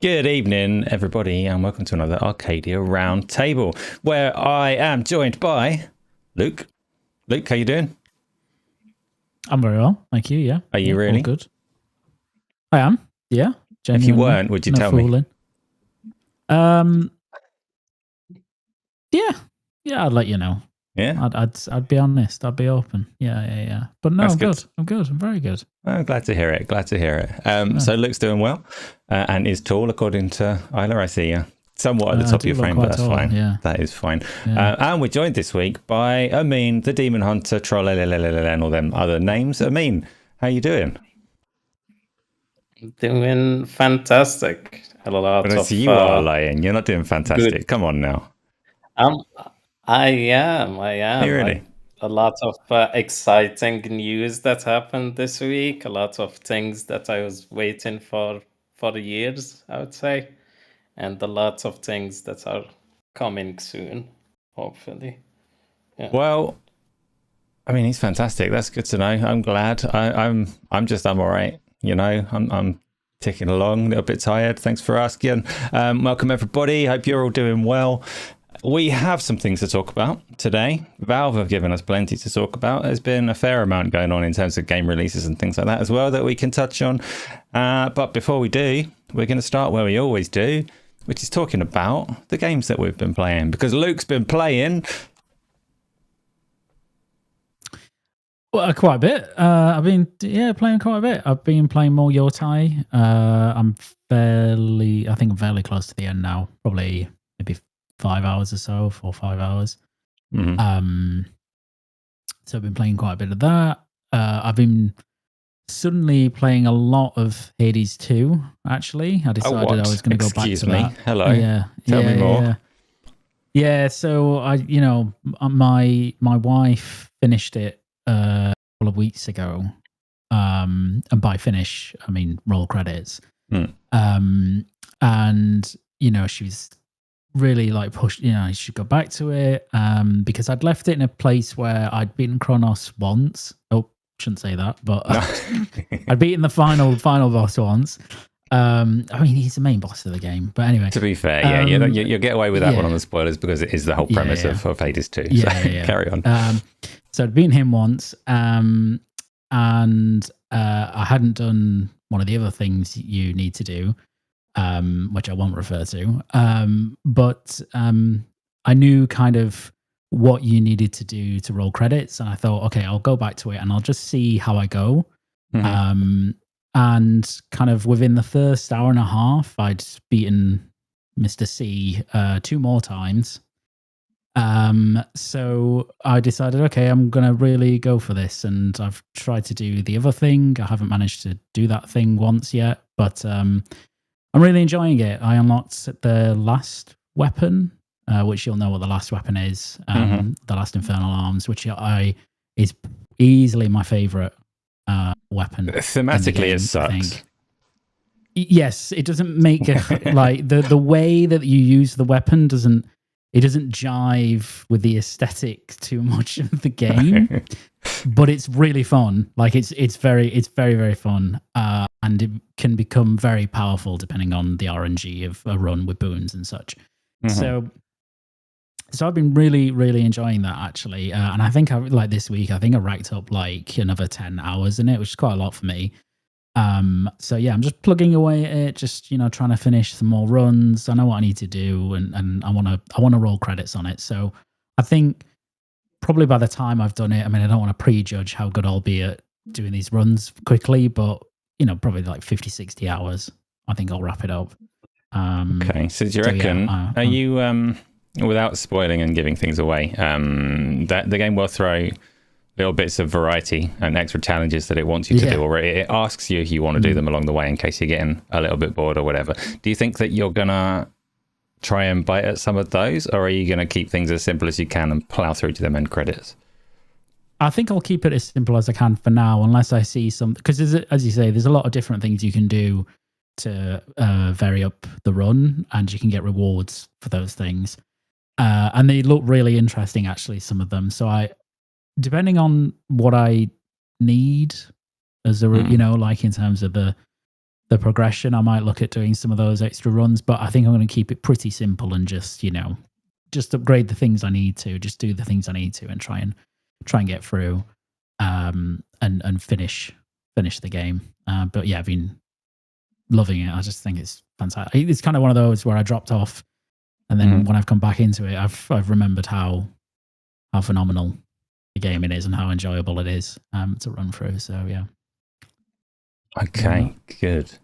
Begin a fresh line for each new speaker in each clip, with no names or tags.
Good evening, everybody, and welcome to another Arcadia round table, where I am joined by Luke. Luke, how you doing?
I'm very well, thank you. Yeah.
Are you really?
All good. I am. Yeah.
If you weren't, would you tell me?
Yeah, I'd let you know.
Yeah,
I'd be honest. I'd be open. Yeah. But no,
That's
I'm
good.
good. I'm good. I'm very good.
Oh, glad to hear it. So Luke's doing well and is tall, according to Isla. I see you somewhat at the top of your frame, but that's fine.
Yeah.
That is fine.
Yeah.
And we're joined this week by Amin, the Demon Hunter, Troll, and all them other names. Amin, how you doing?
Doing fantastic. A lot of.
You are lying. You're not doing fantastic. Good. Come on now.
I am.
Are you really?
A lot of exciting news that happened this week. A lot of things that I was waiting for years, I would say, and a lot of things that are coming soon, hopefully.
Yeah. Well, I mean, he's fantastic. That's good to know. I'm glad. I'm all right. You know, I'm ticking along, a little bit tired. Thanks for asking. Welcome everybody. Hope you're all doing well. We have some things to talk about today. Valve have given us plenty to talk about. There's been a fair amount going on in terms of game releases and things like that as well that we can touch on. But before we do, we're going to start where we always do, which is talking about the games that we've been playing. Because Luke's been playing...
Well, quite a bit. I've been playing quite a bit. I've been playing more Yotai. I'm fairly close to the end now. Probably maybe 5 hours or so, 4 or 5 hours.
Mm-hmm.
So I've been playing quite a bit of that. I've been suddenly playing a lot of Hades 2, actually. I decided I was going to go back to that.
Hello.
Yeah.
Tell me more.
Yeah, so my wife finished it a couple of weeks ago. And by finish, I mean roll credits. And, she was really like pushed, I should go back to it because I'd left it in a place where I'd beaten Kronos once. Oh, shouldn't say that, but I'd beaten the final boss once. I mean, he's the main boss of the game, but anyway.
To be fair, you'll get away with that one on the spoilers because it is the whole premise of Hades 2. So carry on.
So I'd beaten him once, and I hadn't done one of the other things you need to do, which I won't refer to. But I knew kind of what you needed to do to roll credits, and I thought, okay, I'll go back to it and I'll just see how I go.
Mm-hmm.
And kind of within the first hour and a half, I'd beaten Mr. C 2 more times. So I decided, okay, I'm going to really go for this. And I've tried to do the other thing. I haven't managed to do that thing once yet, but I'm really enjoying it. I unlocked the last weapon, which you'll know what the last weapon is, the last Infernal Arms, which is easily my favorite weapon.
Thematically, it sucks.
Yes, it doesn't make like the way that you use the weapon doesn't jive with the aesthetic too much of the game, but it's really fun. Like it's very, very fun, and it can become very powerful depending on the RNG of a run with boons and such. So I've been really, really enjoying that actually, and I think this week I racked up like another 10 hours in it, which is quite a lot for me. So yeah, I'm just plugging away at it, just trying to finish some more runs. I know what I need to do, and I want to roll credits on it. So I think probably by the time I've done it, I mean, I don't want to prejudge how good I'll be at doing these runs quickly, but probably like 50-60 hours, I think I'll wrap it up.
Okay, so do you reckon, are you without spoiling and giving things away, that the game will throw little bits of variety and extra challenges that it wants you to do, or it asks you if you want to do them along the way in case you're getting a little bit bored or whatever. Do you think that you're gonna try and bite at some of those, or are you gonna keep things as simple as you can and plow through to them end credits?
I think I'll keep it as simple as I can for now, unless I see some, because as you say, there's a lot of different things you can do to vary up the run, and you can get rewards for those things, and they look really interesting actually, some of them. So depending on what I need as a, like in terms of the the progression, I might look at doing some of those extra runs. But I think I'm going to keep it pretty simple and just just upgrade the things I need to, just do the things I need to, and try and get through, and finish the game. But yeah, I've been loving it. I just think it's fantastic. It's kind of one of those where I dropped off, and then when I've come back into it, I've remembered how phenomenal the game it is and how enjoyable it is to run through. So yeah.
Okay, good.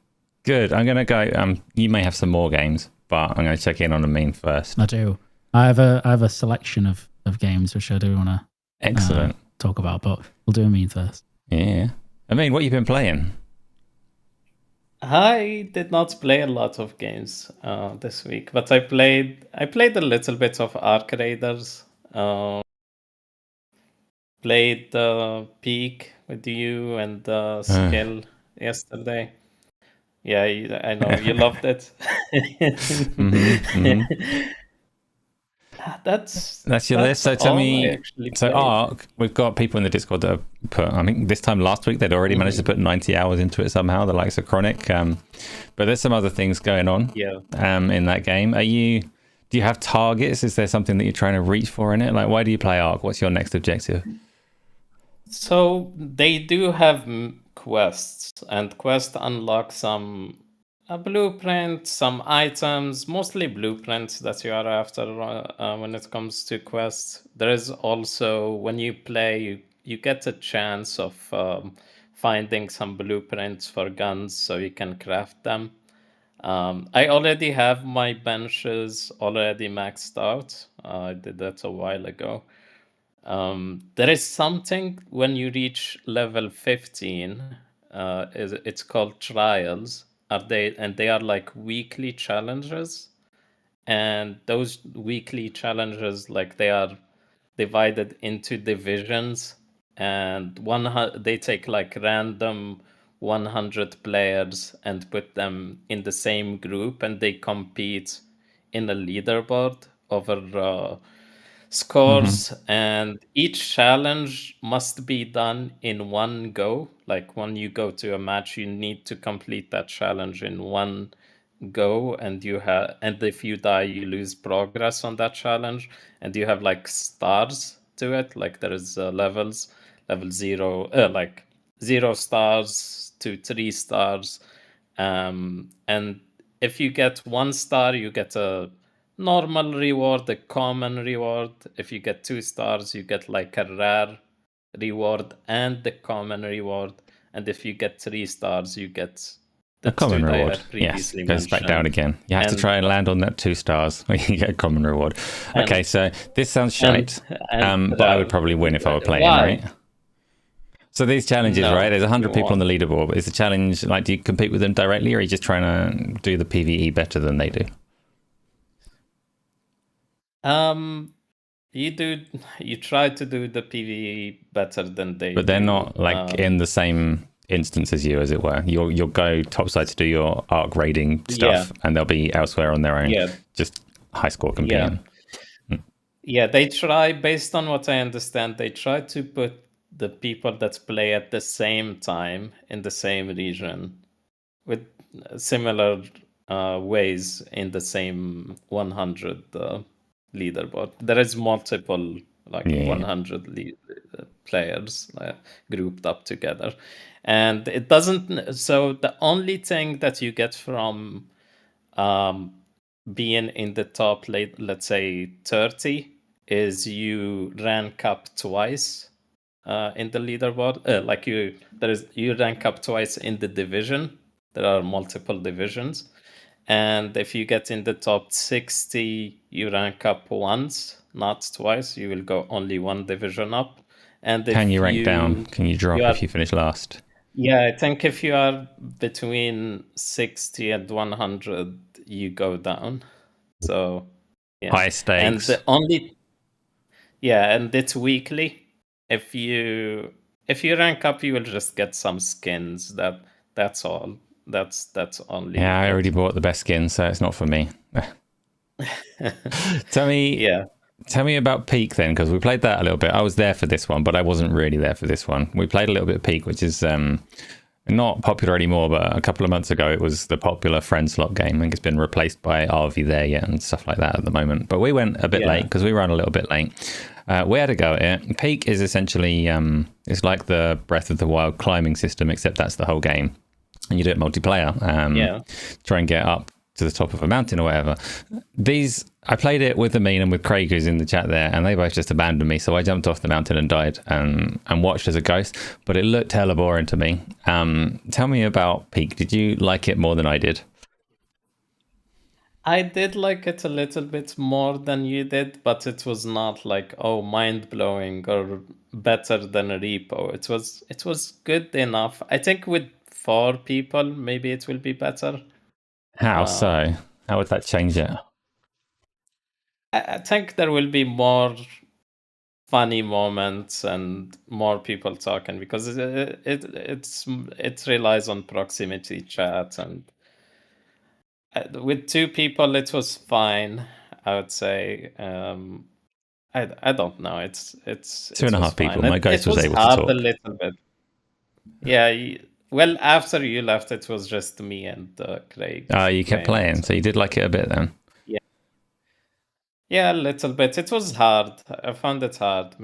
I'm gonna go. You may have some more games, but I'm gonna check in on the main first.
I do. I have a selection of games which I do want to
excellent
talk about, but we'll do a mean first.
Yeah, I mean, what you been playing?
I did not play a lot of games this week, but I played a little bit of Arcaders. Played the Peak with you and the Skill yesterday. Yeah, I know you loved it. That's
your list. So tell me, so
played.
Arc, we've got people in the Discord that have put, I think this time last week, they'd already managed to put 90 hours into it somehow, the likes of Chronic. But there's some other things going on in that game. Do you have targets? Is there something that you're trying to reach for in it? Like, why do you play Arc? What's your next objective?
So they do have quests, and quests unlock some blueprint, some items, mostly blueprints that you are after when it comes to quests. There is also, when you play, you get a chance of finding some blueprints for guns so you can craft them. I already have my benches already maxed out. I did that a while ago. There is something when you reach level 15, it's called trials. They are like weekly challenges, and those weekly challenges, like, they are divided into divisions, and they take like random 100 players and put them in the same group, and they compete in a leaderboard over scores, and each challenge must be done in one go. Like, when you go to a match, you need to complete that challenge in one go, and if you die, you lose progress on that challenge, and you have like stars to it. Like, there is levels, level 0, like 0 stars to 3 stars, and if you get 1 star, you get a normal reward, a common reward. If you get 2 stars, you get like a rare reward and the common reward. And if you get 3 stars, you get
the common reward. Yes, goes back down again. You have to try and land on that 2 stars when you get a common reward. Okay, so this sounds shite, but I would probably win if I were playing, right? So these challenges, right? There's 100 people on the leaderboard. But is the challenge, like, do you compete with them directly, or are you just trying to do the PvE better than they do?
You try to do the PvE better than they do.
But they're not like in the same instance as you, as it were. You'll go topside to do your arc raiding stuff, and they'll be elsewhere on their own. Just high score competing.
Yeah, they try, based on what I understand, they try to put the people that play at the same time in the same region with similar ways in the same 100 leaderboard. There is multiple, like 100 players grouped up together, and it doesn't. So the only thing that you get from being in the top, let's say 30, is you rank up twice in the leaderboard. Like you rank up twice in the division. There are multiple divisions. And if you get in the top 60, you rank up once, not twice. You will go only one division up. And
can you rank down? Can you drop if you finish last?
Yeah, I think if you are between 60 and 100, you go down. So
high stakes.
And and it's weekly. If you rank up, you will just get some skins. That's all. That's only.
Yeah, I already bought the best skin, so it's not for me. Tell me about Peak then, because we played that a little bit. I was there for this one, but I wasn't really there for this one. We played a little bit of Peak, which is Not popular anymore, but a couple of months ago it was the popular friend slot game. I think it's been replaced by Are We There Yet and stuff like that at the moment. But we went a bit late because we ran a little bit late. We had to go at it. Peak is essentially it's like the Breath of the Wild climbing system, except that's the whole game, and you do it multiplayer. Try and get up to the top of a mountain or whatever. I played it with Amin and with Craig, who's in the chat there, and they both just abandoned me. So I jumped off the mountain and died and watched as a ghost. But it looked hella boring to me. Tell me about Peak. Did you like it more than I did?
I did like it a little bit more than you did, but it was not like, oh, mind-blowing or better than a repo. It was good enough. I think with 4 people, maybe it will be better.
How so? How would that change it?
I think there will be more funny moments and more people talking because it relies on proximity chat, and with 2 people it was fine, I would say. I don't know. It's
2.5 people. My ghost was able to talk
a little bit. Yeah. Well, after you left, it was just me and Craig.
Oh, you kept playing, so you did like it a bit then.
Yeah, a little bit. It was hard. I found it hard.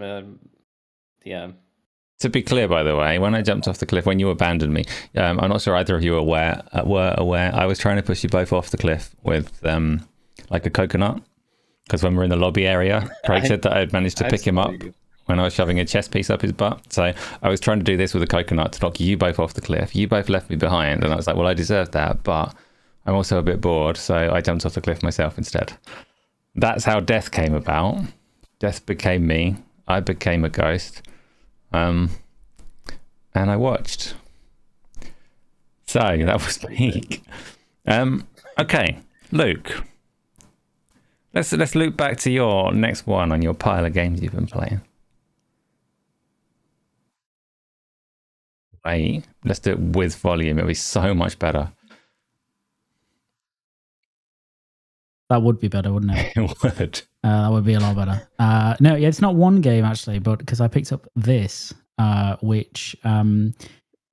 Yeah.
To be clear, by the way, when I jumped off the cliff, when you abandoned me, I'm not sure either of you were aware. I was trying to push you both off the cliff with like a coconut, because when we were in the lobby area, Craig said that I had managed to pick him up when I was shoving a chest piece up his butt. So I was trying to do this with a coconut to knock you both off the cliff. You both left me behind, and I was like, well, I deserved that, but I'm also a bit bored, so I jumped off the cliff myself instead. That's how death came about. Death became me. I became a ghost. And I watched. So that was Peak. Okay, Luke. Let's loop back to your next one on your pile of games you've been playing. Wait, let's do it with volume. It'll be so much better.
That would be better, wouldn't it?
It would.
That would be a lot better. No, yeah, it's not one game actually, but because I picked up this, which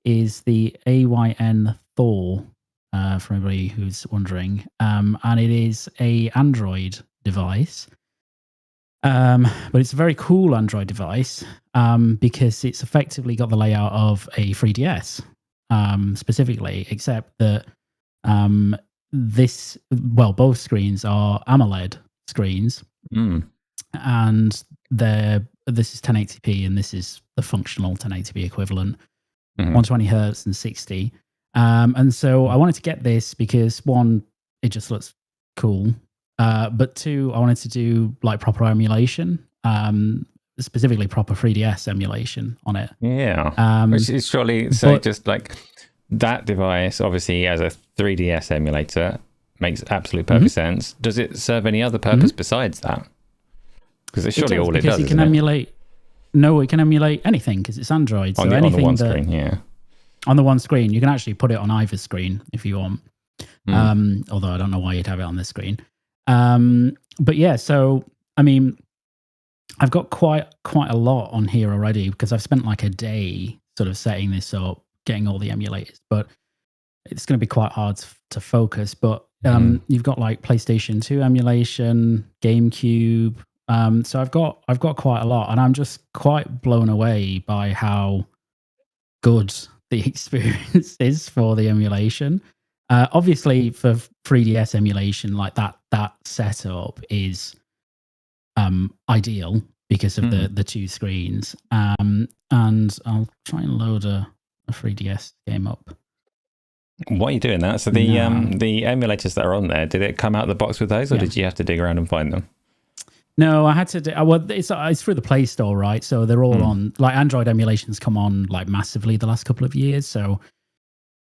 is the AYN Thor, for everybody who's wondering, and it is a Android device. But it's a very cool Android device because it's effectively got the layout of a 3DS, specifically, except that both screens are AMOLED screens, and this is 1080p, and this is the functional 1080p equivalent, 120 hertz and 60. And so I wanted to get this because 1, it just looks cool, but 2, I wanted to do like proper emulation, specifically proper 3DS emulation on it.
Yeah, which is surely just like that device obviously as a 3DS emulator makes absolute perfect sense. Does it serve any other purpose besides that? Because it's surely all it does.
It can emulate. No, it can emulate anything because it's Android. So anything
on the one screen, yeah.
On the one screen, you can actually put it on either screen if you want. Although I don't know why you'd have it on this screen. But yeah, so I mean, I've got quite a lot on here already because I've spent like a day sort of setting this up, getting all the emulators, but it's going to be quite hard to focus. But you've got like PlayStation 2 emulation, GameCube. So I've got quite a lot, and I'm just quite blown away by how good the experience is for the emulation. Obviously, for 3DS emulation, like that setup is ideal because of the 2 screens. And I'll try and load a 3DS game up.
What are you doing that? So the emulators that are on there, did it come out of the box with those, or did you have to dig around and find them?
No, I had to. Well, it's through the Play Store, right? So they're all on. Like Android emulations come on like massively the last couple of years, so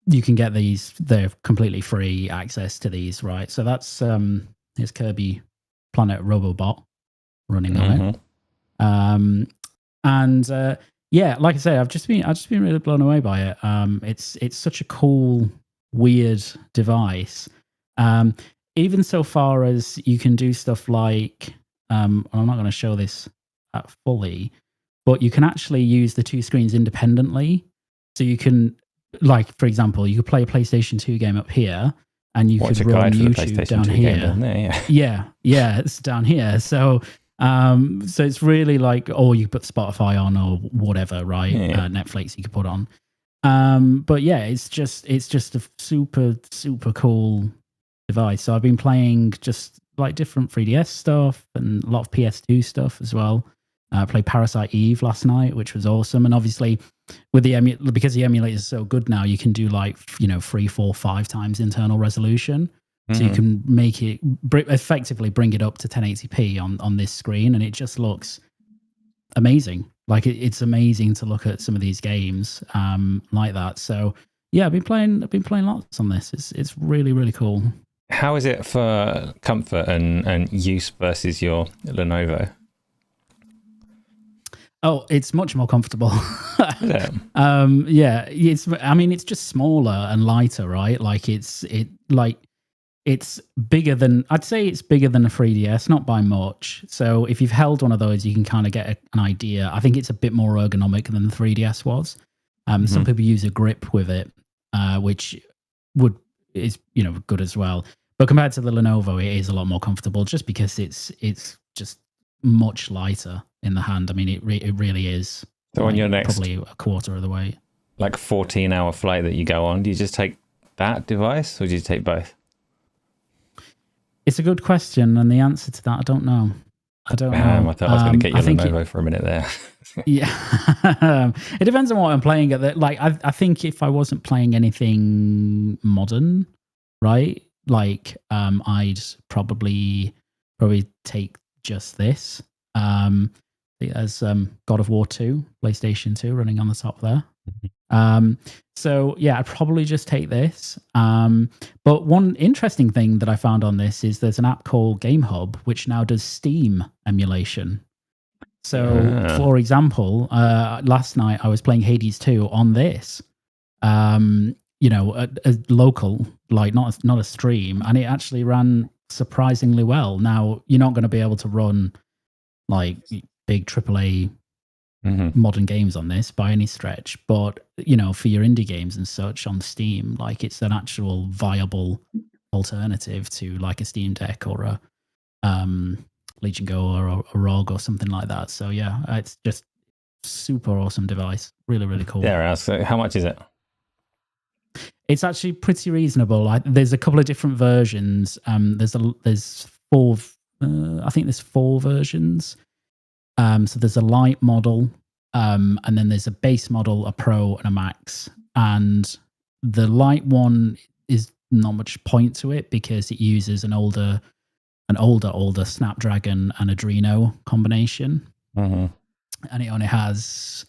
you can get these. They're completely free access to these, right? So that's here's Kirby Planet Robobot running on it. And yeah, like I say, I've just been really blown away by it. It's such a cool, weird device. Even so far as you can do stuff like, I'm not going to show this fully, but you can actually use the 2 screens independently. So you can like for example, you could play a PlayStation 2 game up here, and you
Watch
could
a
run
guide for the
YouTube
PlayStation
down
2
here.
game down there, yeah.
Yeah, it's down here. So it's really like, or you could put Spotify on or whatever, right?
Yeah.
Netflix you could put on. But yeah, it's just a super cool device. So I've been playing just like different 3DS stuff and a lot of PS2 stuff as well. I played Parasite Eve last night, which was awesome. And obviously, with because the emulator is so good now, you can do like 3, 4, 5 times internal resolution. So you can make it effectively bring it up to 1080p on this screen, and it just looks amazing. Like it's amazing to look at some of these games like that. So yeah, I've been playing lots on this. It's really, really cool.
How is it for comfort and use versus your Lenovo?
Oh, it's much more comfortable.
Yeah.
Yeah, it's just smaller and lighter, right? Like it's bigger than, I'd say it's bigger than a 3DS, not by much. So if you've held one of those, you can kind of get an idea. I think it's a bit more ergonomic than the 3DS was. Some people use a grip with it, which is good as well. But compared to the Lenovo, it is a lot more comfortable just because it's just much lighter in the hand. I mean, it really is.
So on your next
probably a quarter of the weight,
like 14-hour flight that you go on, do you just take that device or do you take both?
It's a good question, and the answer to that, I don't know.
I thought I was going to get your Lenovo for a minute there.
Yeah, it depends on what I'm playing at. Like, I think if I wasn't playing anything modern, right? Like, I'd probably take just this. As God of War 2, PlayStation 2 running on the top there. So yeah, I'd probably just take this. But one interesting thing that I found on this is there's an app called Game Hub, which now does Steam emulation. So for example, last night I was playing Hades 2 on this, a local, like not a stream, and it actually ran surprisingly well. Now, you're not going to be able to run like big AAA modern games on this by any stretch, but for your indie games and such on Steam, like it's an actual viable alternative to like a Steam Deck or a Legion Go or a ROG or something like that. So yeah, it's just super awesome device. Really, really cool.
Yeah, so how much is it?
It's actually pretty reasonable. There's a couple of different versions. There's 4. I think there's 4 versions. So there's a light model, and then there's a base model, a pro, and a max. And the light one is not much point to it because it uses an older Snapdragon and Adreno combination, and it only has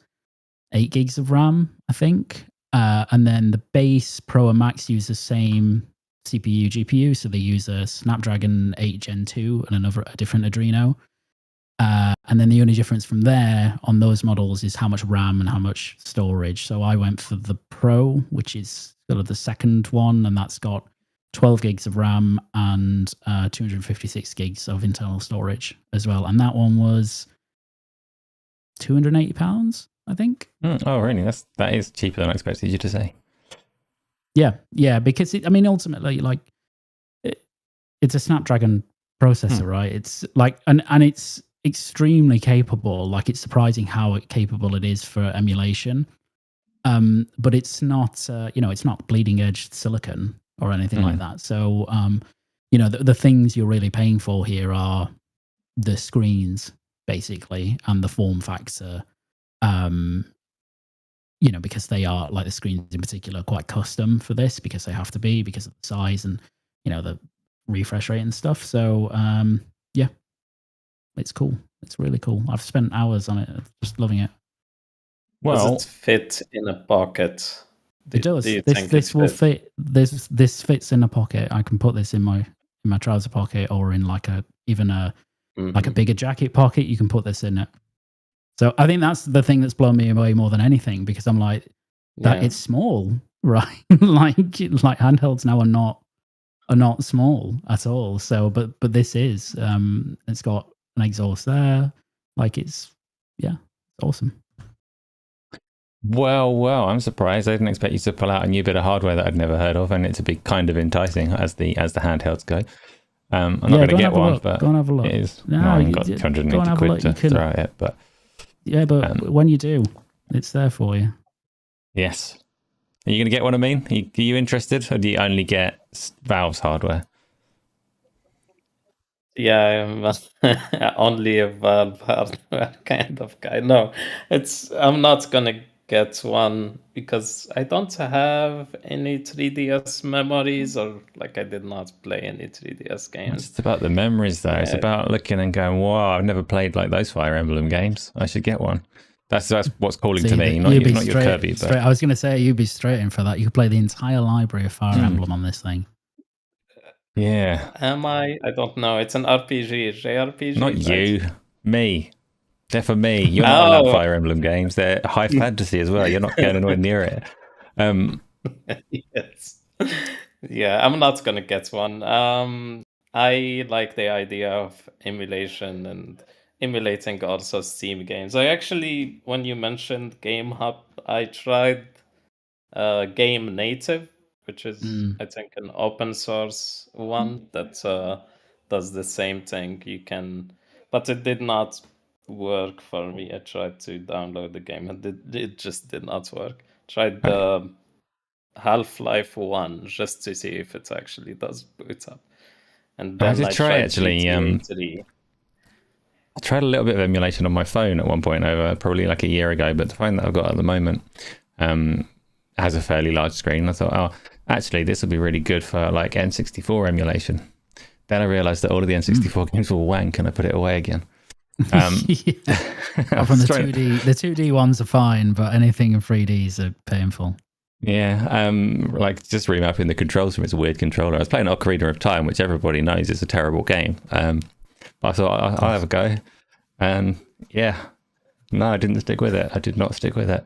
8 gigs of RAM, I think. And then the base, pro, and max use the same CPU, GPU, so they use a Snapdragon 8 Gen 2 and a different Adreno. And then the only difference from there on those models is how much RAM and how much storage. So I went for the Pro, which is sort of the second one, and that's got 12 gigs of RAM and 256 gigs of internal storage as well. And that one was £280, I think.
Oh, really? That is cheaper than I expected you to say.
Yeah, because ultimately, like, it's a Snapdragon processor, right? It's like, and it's extremely capable. Like, it's surprising how capable it is for emulation. But it's not, it's not bleeding edge silicon or anything like that. So, the things you're really paying for here are the screens, basically, and the form factor. Because they are, like, the screens in particular, quite custom for this because they have to be because of the size and the refresh rate and stuff. So yeah, it's cool. It's really cool. I've spent hours on it, just loving it.
Well, does it fit in a pocket?
It does. This will fit. This fits in a pocket. I can put this in my trouser pocket or in like a bigger jacket pocket. You can put this in it. So I think that's the thing that's blown me away more than anything, because I'm like, that it's small, right? like handhelds now are not small at all. So, but this is. It's got an exhaust there. Like, it's awesome.
Well, I'm surprised. I didn't expect you to pull out a new bit of hardware that I'd never heard of, and it to be kind of enticing as the handhelds go. I'm not going to get one, but
go and have a look.
it is.
No,
I haven't got 280 quid to throw at it, but
yeah, but when you do, it's there for you.
yes. Are you going to get one? I mean, are you interested, or do you only get Valve's hardware?
Yeah, I'm only a Valve hardware kind of guy. No, I'm not gonna get one because I don't have any 3DS memories, or like I did not play any 3DS games.
It's about the memories, though. It's about looking and going, "Wow, I've never played like those Fire Emblem games. I should get one." That's what's calling to me, not your Kirby. But
I was going to say you'd be straight in for that. You could play the entire library of Fire Emblem on this thing.
Yeah.
Am I? I don't know. It's an RPG, JRPG.
Not
right?
you, me. They're for me. You're not allowed Fire Emblem games. They're high fantasy as well. You're not going anywhere near it.
Yes. Yeah, I'm not gonna get one. I like the idea of emulation and emulating also Steam games. I actually, when you mentioned Game Hub, I tried Game Native, which is I think an open source one that does the same thing. You can, but it did not work for me. I tried to download the game and it just did not work. Tried the Half-Life 1 just to see if it actually does boot up. And then I tried GTA 3.
I tried a little bit of emulation on my phone at one point over probably like a year ago, but the phone that I've got at the moment has a fairly large screen. I thought, oh, actually, this will be really good for like N64 emulation. Then I realized that all of the N64 games were wank, and I put it away again.
From the 2D ones are fine, but anything in 3Ds are painful.
Yeah, like just remapping the controls from its weird controller. I was playing Ocarina of Time, which everybody knows is a terrible game. But I thought I'll have a go, and yeah, no, I didn't stick with it. I did not stick with it.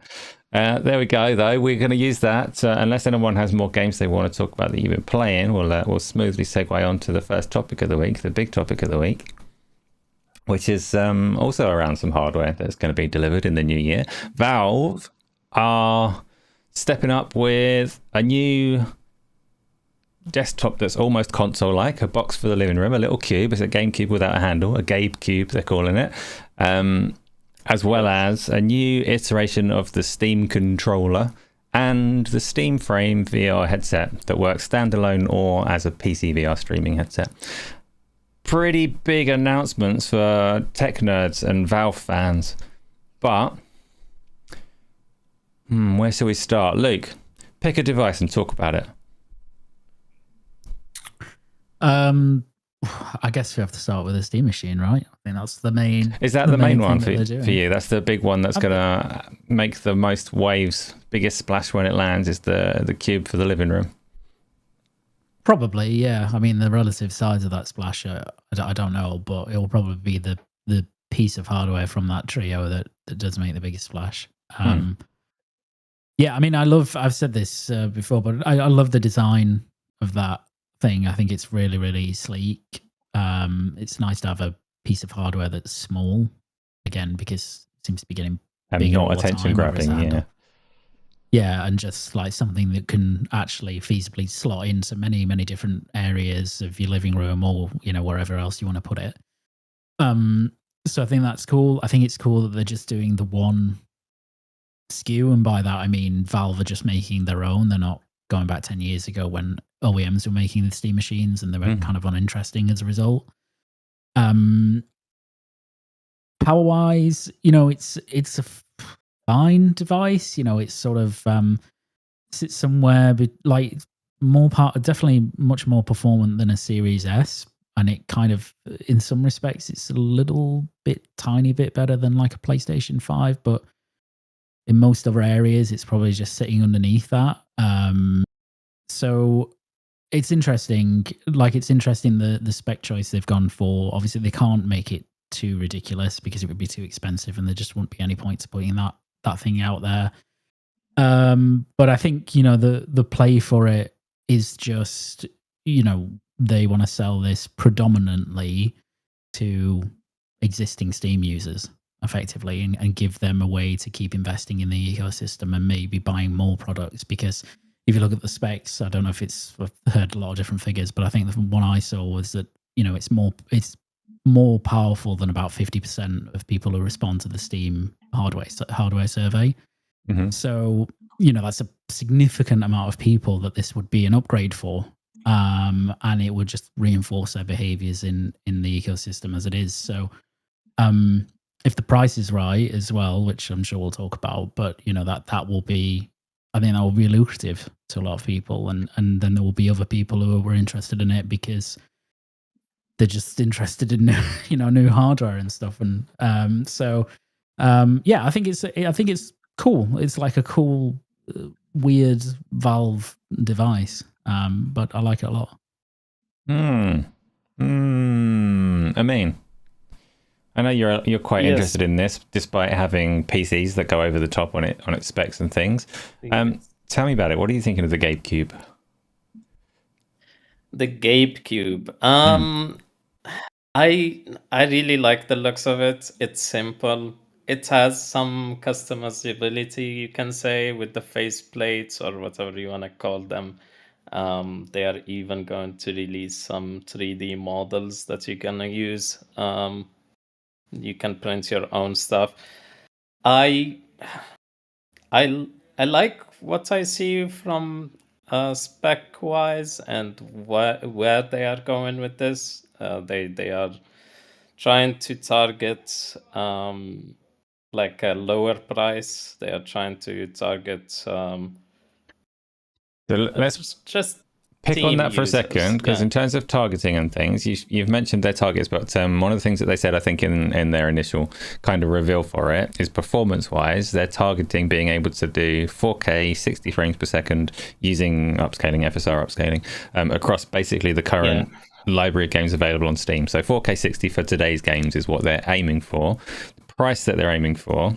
There we go, though. We're going to use that. Unless anyone has more games they want to talk about that you've been playing, we'll smoothly segue on to the first topic of the week, the big topic of the week, which is also around some hardware that's going to be delivered in the new year. Valve are stepping up with a new desktop that's almost console-like, a box for the living room, a little cube. It's a GameCube without a handle, a Gabe Cube, they're calling it. As well as a new iteration of the Steam controller and the Steam Frame VR headset that works standalone or as a PC VR streaming headset. Pretty big announcements for tech nerds and Valve fans. But where shall we start? Luke, pick a device and talk about it.
I guess we have to start with a Steam machine, right? I think that's the main.
Is that the main one for you? That's the big one that's going to make the most waves, biggest splash when it lands is the cube for the living room.
Probably, yeah. I mean, the relative size of that splash, I don't know, but it will probably be the piece of hardware from that trio that does make the biggest splash. Yeah, I mean, I've said this before, but I love the design of that thing. I think it's really, really sleek. It's nice to have a piece of hardware that's small, again, because it seems to be getting bigger,
not attention grabbing.
Yeah, and just like something that can actually feasibly slot into many, many different areas of your living room or wherever else you want to put it. So I think that's cool. I think it's cool that they're just doing the one SKU, and by that I mean Valve are just making their own. They're not going back 10 years ago when OEMs were making the Steam machines and they were kind of uninteresting as a result. Power wise, it's a fine device. It's sort of sits somewhere like definitely much more performant than a Series S, and it kind of, in some respects, it's a tiny bit better than like a PlayStation 5, but in most other areas, it's probably just sitting underneath that. So it's interesting. Like, it's interesting the spec choice they've gone for. Obviously, they can't make it too ridiculous because it would be too expensive, and there just wouldn't be any point to putting that thing out there. But I think the play for it is just they want to sell this predominantly to existing Steam users. effectively and give them a way to keep investing in the ecosystem and maybe buying more products. Because if you look at the specs, I don't know if I've heard a lot of different figures, but I think the one I saw was that, it's more powerful than about 50% of people who respond to the Steam hardware survey.
Mm-hmm.
So, that's a significant amount of people that this would be an upgrade for. And it would just reinforce their behaviors in the ecosystem as it is. So, if the price is right as well, which I'm sure we'll talk about, but that will be, I think that will be lucrative to a lot of people, and then there will be other people who were interested in it because they're just interested in new hardware and stuff, and I think it's cool. It's like a cool weird Valve device, but I like it a lot.
I mean, I know you're quite interested in this, despite having PCs that go over the top on its specs and things. Tell me about it. What are you thinking of the Gabe Cube?
The Gabe Cube. I really like the looks of it. It's simple. It has some customizability, you can say, with the face plates or whatever you want to call them. They are even going to release some 3D models that you're gonna use. You can print your own stuff. I like what I see from spec wise and where they are going with this. They are trying to target like a lower price. They are trying to target
So let's
just
pick on that for
users.
a second, because in terms of targeting and things, you've mentioned their targets, but one of the things that they said, I think in their initial kind of reveal for it, is performance-wise, they're targeting being able to do 4K 60 frames per second using FSR upscaling, across basically the current library of games available on Steam. So 4K 60 for today's games is what they're aiming for. The price that they're aiming for,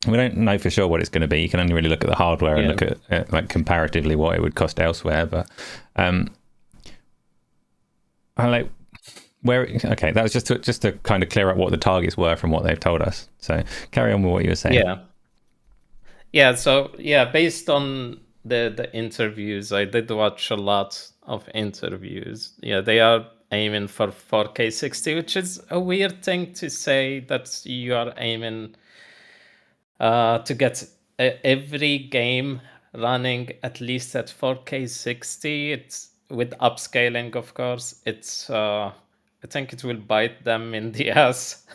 we don't know for sure what it's going to be. You can only really look at the hardware and look at like comparatively what it would cost elsewhere. But I like okay, that was just to kind of clear up what the targets were from what they've told us. So carry on with what you were saying.
So based on the interviews, I did watch a lot of interviews. They are aiming for 4K 60, which is a weird thing to say, that you are aiming to get every game running at least at 4K 60. It's with upscaling, of course. It's I think it will bite them in the ass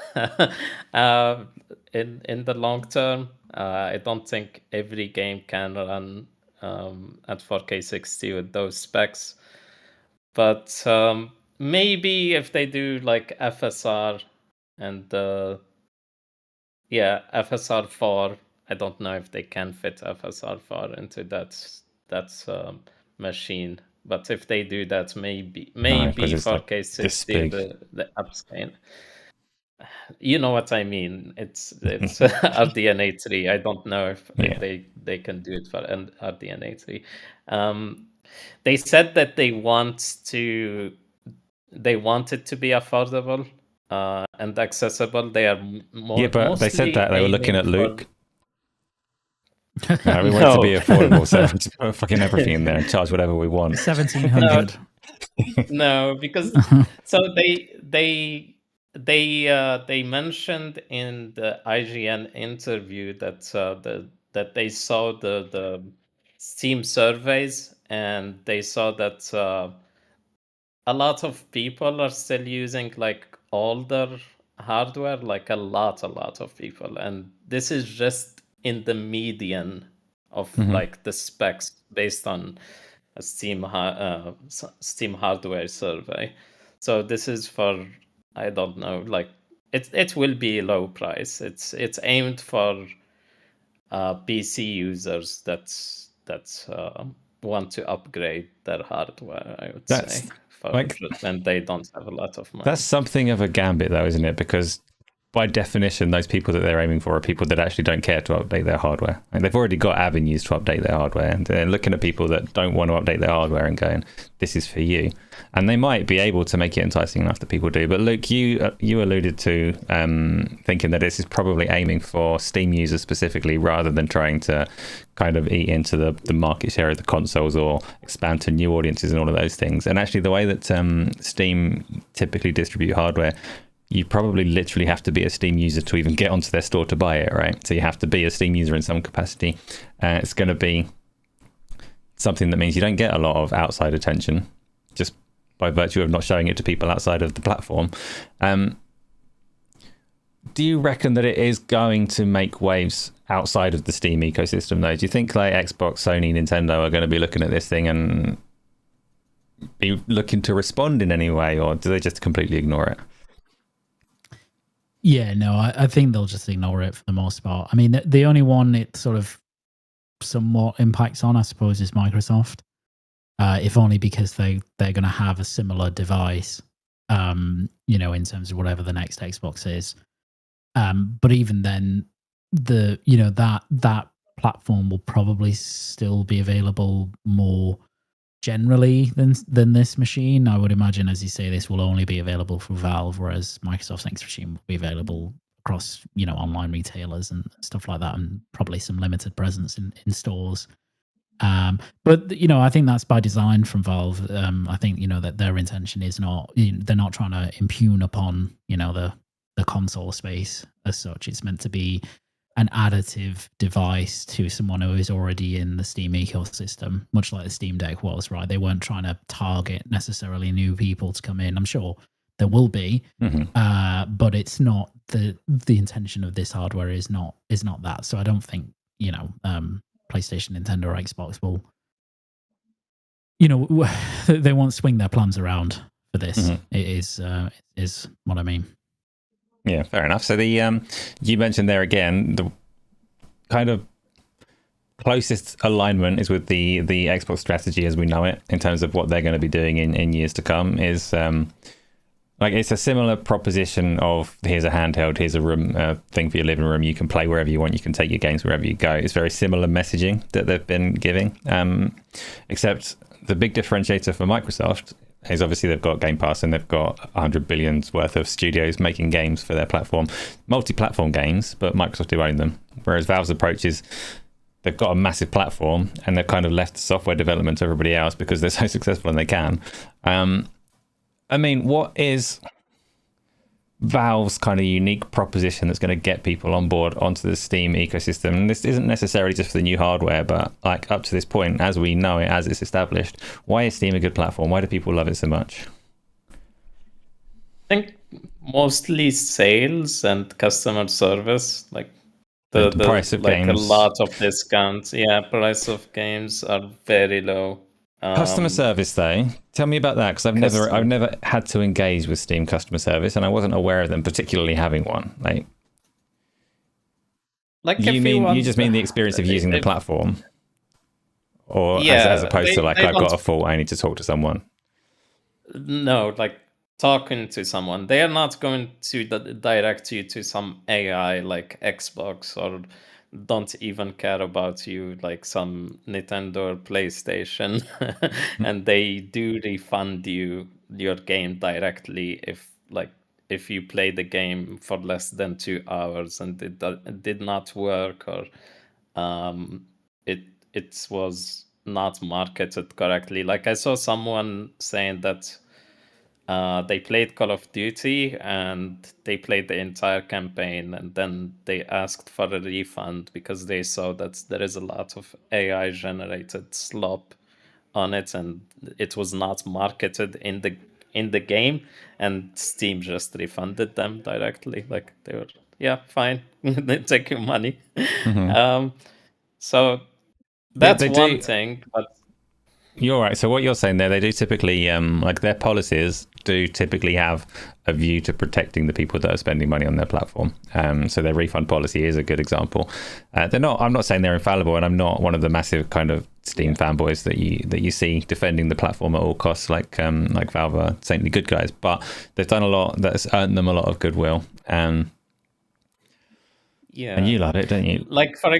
in the long term. I don't think every game can run at 4K 60 with those specs. But maybe if they do like FSR and FSR 4, I don't know if they can fit FSR 4 into that machine. But if they do that, maybe 4K 60 the upscale. You know what I mean? It's RDNA 3. I don't know if they can do it for RDNA 3. They said that they want it to be affordable and accessible. They are more.
But they said that they were looking at Luke. No, we want it to be affordable, so just put fucking everything in there and charge whatever we want.
1,700.
No, because so they mentioned in the IGN interview that they saw the Steam surveys, and they saw that a lot of people are still using like older hardware, like a lot of people, and this is just in the median of like the specs based on a Steam hardware survey. So this is for, I don't know, like it will be low price. It's aimed for PC users that want to upgrade their hardware, I would say, and they don't have a lot of money.
That's something of a gambit, though, isn't it? Because by definition, those people that they're aiming for are people that actually don't care to update their hardware. And they've already got avenues to update their hardware, and they're looking at people that don't want to update their hardware and going, this is for you. And they might be able to make it enticing enough that people do. But Luke, you alluded to thinking that this is probably aiming for Steam users specifically, rather than trying to kind of eat into the market share of the consoles or expand to new audiences and all of those things. And actually, the way that Steam typically distribute hardware, you probably literally have to be a Steam user to even get onto their store to buy it, right? So you have to be a Steam user in some capacity. It's going to be something that means you don't get a lot of outside attention just by virtue of not showing it to people outside of the platform. Do you reckon that it is going to make waves outside of the Steam ecosystem, though? Do you think like Xbox, Sony, Nintendo are going to be looking at this thing and be looking to respond in any way, or do they just completely ignore it?
Yeah, no, I think they'll just ignore it for the most part. I mean, the only one it sort of somewhat impacts on, I suppose, is Microsoft. If only because they're going to have a similar device, in terms of whatever the next Xbox is. But even then, that platform will probably still be available more generally than this machine. I would imagine, as you say, this will only be available for Valve, whereas Microsoft's next machine will be available across online retailers and stuff like that, and probably some limited presence in stores. But I think that's by design from Valve. I think that their intention is not, they're not trying to impugn upon the console space as such. It's meant to be an additive device to someone who is already in the Steam ecosystem, much like the Steam Deck was, right? They weren't trying to target necessarily new people to come in. I'm sure there will be, but it's not the intention of this hardware is not that. So I don't think PlayStation, Nintendo, or Xbox will, they won't swing their plans around for this. It is what I mean.
Yeah, fair enough. So you mentioned there again, the kind of closest alignment is with the Xbox strategy as we know it, in terms of what they're going to be doing in years to come. Is it's a similar proposition of here's a handheld, here's a room thing for your living room. You can play wherever you want. You can take your games wherever you go. It's very similar messaging that they've been giving, except the big differentiator for Microsoft is obviously they've got Game Pass and they've got 100 billions worth of studios making games for their platform, multi-platform games, but Microsoft do own them. Whereas Valve's approach is they've got a massive platform and they've kind of left software development to everybody else because they're so successful and they can. What is Valve's kind of unique proposition that's going to get people on board onto the Steam ecosystem? And this isn't necessarily just for the new hardware, but like up to this point, as we know it, as it's established, why is Steam a good platform? Why do people love it so much?
I think mostly sales and customer service, like the
price of games.
A lot of discounts. Yeah, price of games are very low.
Customer service, though, tell me about that, because I've never had to engage with Steam customer service, and I wasn't aware of them particularly having one. You just mean the experience of using the platform, or as opposed to I've got a fault, I need to talk to someone.
No, talking to someone. They are not going to direct you to some AI like Xbox, or don't even care about you like some Nintendo or PlayStation. And they do refund you your game directly if you play the game for less than 2 hours and it did not work, or it was not marketed correctly. I saw someone saying that they played Call of Duty and they played the entire campaign, and then they asked for a refund because they saw that there is a lot of AI generated slop on it and it was not marketed in the game, and Steam just refunded them directly. They were, yeah, fine, they take your money. So that's one thing, but
you're right. So what you're saying there, they do typically, their policies do typically have a view to protecting the people that are spending money on their platform. So their refund policy is a good example. I'm not saying they're infallible, and I'm not one of the massive kind of Steam fanboys that you see defending the platform at all costs, like Valve are saintly good guys. But they've done a lot that's earned them a lot of goodwill.
Yeah.
And you love it, don't you?
Like for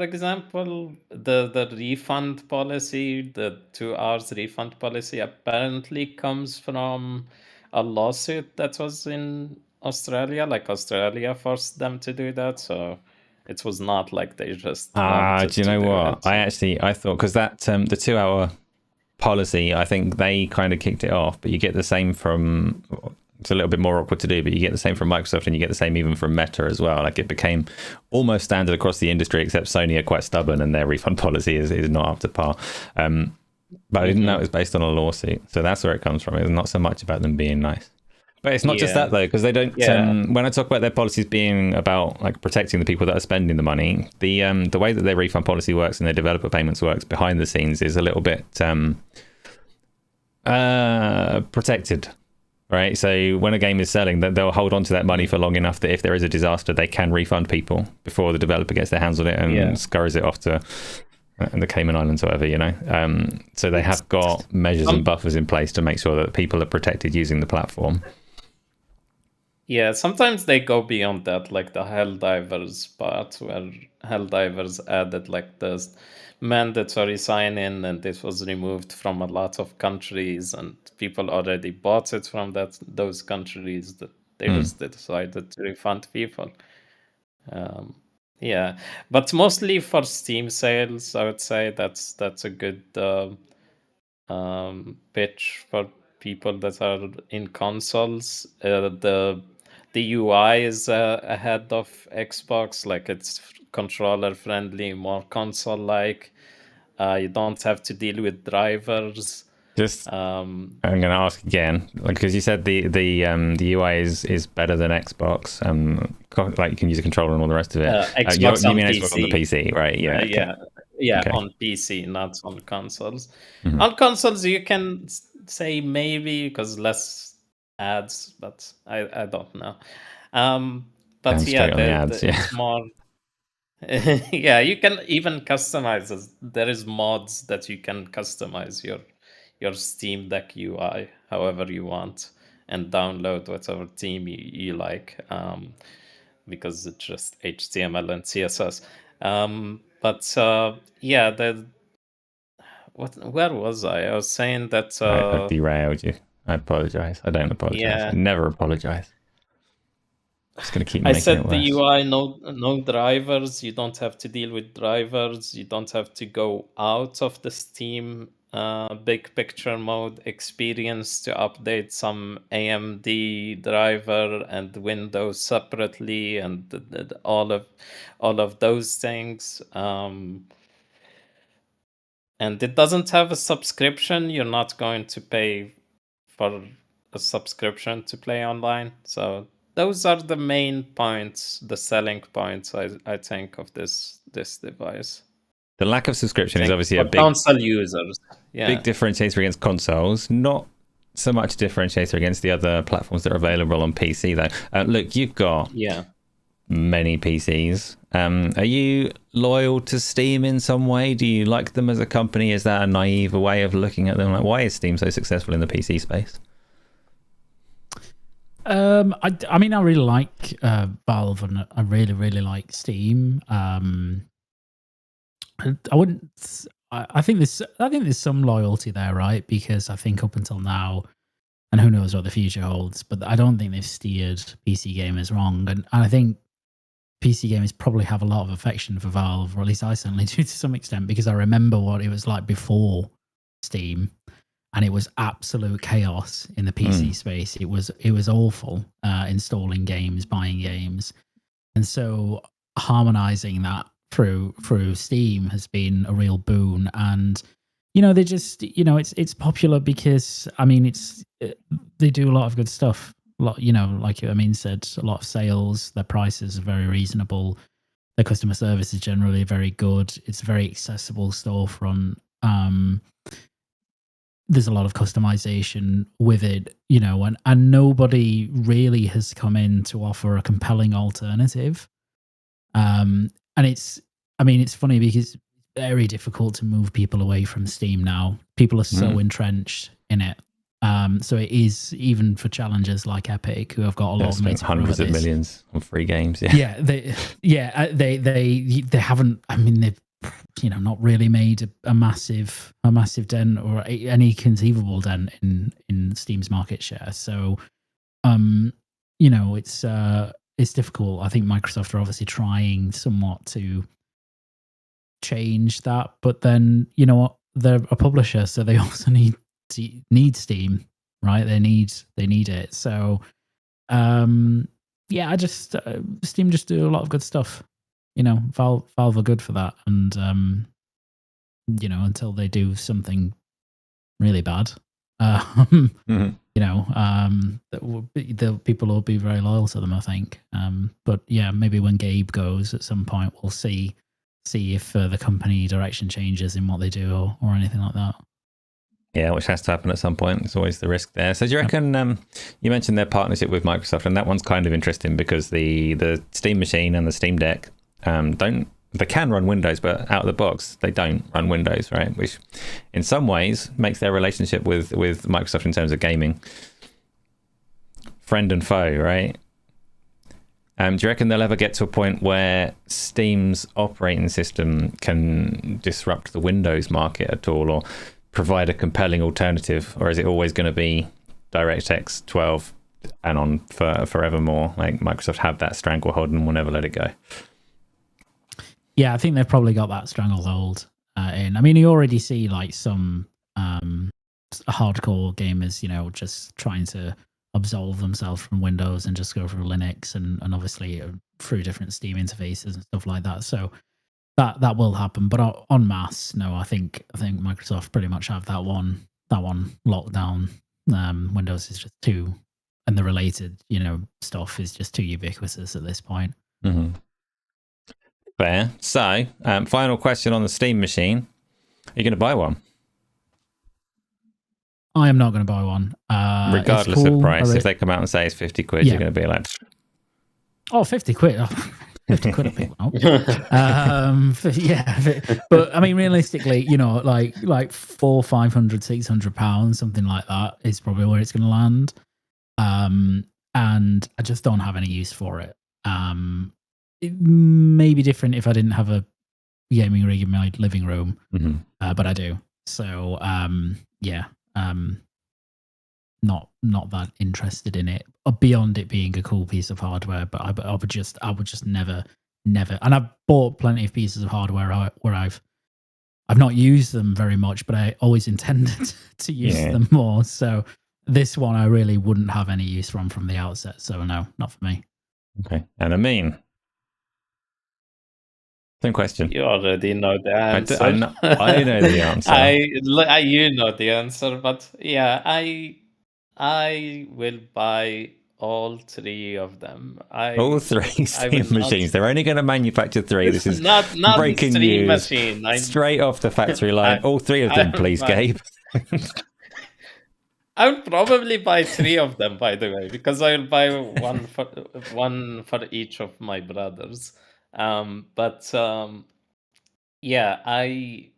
example, the refund policy, the 2 hours refund policy apparently comes from a lawsuit that was in Australia. Like Australia forced them to do that, so it was not like they just wanted
Do you
to
know
do
what?
it.
I thought, because that the 2 hour policy, I think they kind of kicked it off, but you get the same from, it's a little bit more awkward to do, but you get the same from Microsoft, and you get the same even from Meta as well. Like, it became almost standard across the industry, except Sony are quite stubborn and their refund policy is not up to par. But I didn't know it was based on a lawsuit, so that's where it comes from. It's not so much about them being nice. But it's not just that, though, because they don't. When I talk about their policies being about like protecting the people that are spending the money, the way that their refund policy works and their developer payments works behind the scenes is a little bit protected, right? So when a game is selling, they'll hold on to that money for long enough that if there is a disaster, they can refund people before the developer gets their hands on it and scurries it off to the Cayman Islands or whatever, you know. So they have got measures and buffers in place to make sure that people are protected using the platform.
Yeah, sometimes they go beyond that, like the Helldivers part, where Helldivers added like this mandatory sign-in, and this was removed from a lot of countries, and people already bought it from those countries that they just decided to refund people. Yeah, but mostly for Steam sales, I would say that's a good pitch for people that are in consoles. The UI is ahead of Xbox, like it's controller friendly, more console like. You don't have to deal with drivers.
I'm going to ask again, because you said the UI is better than Xbox. Like you can use a controller and all the rest of it.
Xbox
you mean
PC.
Xbox on the PC, right? Yeah, okay.
On PC, not on consoles. On consoles, you can say maybe because less ads, but I don't know. But
straight on the ads,
it's more. Yeah, you can even customize it. There is mods that you can customize your Steam Deck UI however you want and download whatever theme you like, because it's just HTML and CSS. Where was I? I was saying that
I derailed you. I apologize. I don't apologize.
Yeah.
I never apologize. I'm just going to keep
I
making
said
it worse.
the UI, no drivers. You don't have to deal with drivers. You don't have to go out of the Steam big picture mode experience to update some AMD driver and Windows separately, and all of those things. And it doesn't have a subscription. You're not going to pay for a subscription to play online. So those are the main points, the selling points, I think, of this device.
The lack of subscription is obviously a big
console users.
Big differentiator against consoles. Not so much differentiator against the other platforms that are available on PC, though. Look, you've got many PCs. Are you loyal to Steam in some way? Do you like them as a company? Is that a naive way of looking at them? Like, why is Steam so successful in the PC space?
I mean, I really like Valve, and I really like Steam. I wouldn't. I think there's some loyalty there, right? Because I think up until now, and who knows what the future holds, but I don't think they've steered PC gamers wrong, and I think PC gamers probably have a lot of affection for Valve, or at least I certainly do to some extent, because I remember what it was like before Steam, and it was absolute chaos in the PC space. It was awful, installing games, buying games, and so harmonizing that through Steam has been a real boon. And they just it's popular because they do a lot of good stuff. A lot, like Amin said, a lot of sales. Their prices are very reasonable. Their customer service is generally very good. It's a very accessible storefront. There's a lot of customization with it, and nobody really has come in to offer a compelling alternative. And it's funny because it's very difficult to move people away from Steam now. People are so entrenched in it So it is even for challengers like Epic, who have got a lot of money to
hundreds of millions on free games.
Yeah, they haven't. I mean, they've not really made a massive dent or any conceivable dent in Steam's market share. So, it's difficult. I think Microsoft are obviously trying somewhat to change that, but then you know what? They're a publisher, so they also need Steam, right? They need it. So, I just Steam just do a lot of good stuff. Valve are good for that, and until they do something really bad, the people will be very loyal to them, I think. But yeah, maybe when Gabe goes at some point, we'll see if the company direction changes in what they do or anything like that.
Yeah, which has to happen at some point. There's always the risk there. So do you reckon, you mentioned their partnership with Microsoft, and that one's kind of interesting because the Steam machine and the Steam Deck they can run Windows, but out of the box, they don't run Windows, right? Which in some ways makes their relationship with Microsoft in terms of gaming friend and foe, right? Do you reckon they'll ever get to a point where Steam's operating system can disrupt the Windows market at all, or provide a compelling alternative, or is it always going to be DirectX 12 and on for forevermore? Like Microsoft have that stranglehold and will never let it go.
Yeah, I think they've probably got that stranglehold in. I mean, you already see like some hardcore gamers, just trying to absolve themselves from Windows and just go through Linux and obviously through different Steam interfaces and stuff like that. So that will happen, but en masse, no. I think Microsoft pretty much have that one locked down. Windows is just too, and the related stuff is just too ubiquitous at this point.
Mm-hmm. Fair. So, final question on the Steam machine: are you going to buy one?
I am not going to buy one,
regardless of price. If they come out and say it's 50 quid, you're going to be like,
50 quid. 50 quid a pick one up. But I mean, realistically, like 400, 500, 600 pounds, something like that is probably where it's going to land. And I just don't have any use for it. It may be different if I didn't have a gaming rig in my living room, but I do. So not that interested in it beyond it being a cool piece of hardware. But I would just never. And I've bought plenty of pieces of hardware where I've not used them very much, but I always intended to use them more. So this one I really wouldn't have any use from the outset. So no, not for me.
Okay, and Amin. Same question.
You already know the answer.
I know the answer.
You know the answer, but yeah, I will buy all three of them.
All three Steam machines. They're only going to manufacture three. This is
not
breaking
Steam
news.
Machine.
Straight off the factory line. All three of them, please, Gabe.
I would probably buy three of them, by the way, because I will buy one for each of my brothers. Yeah, I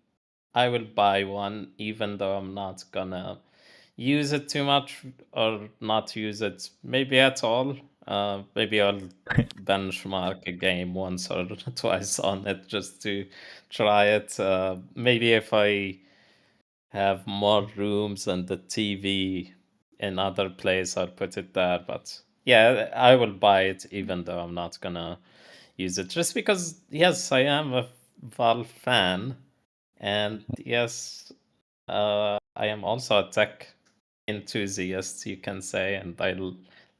will buy one, even though I'm not gonna use it too much or not use it maybe at all. Maybe I'll benchmark a game once or twice on it just to try it. Maybe if I have more rooms and the TV in other place, I'll put it there. But yeah, I will buy it even though I'm not gonna use it, just because yes, I am a Valve fan, and yes, I am also a tech enthusiast, you can say, and I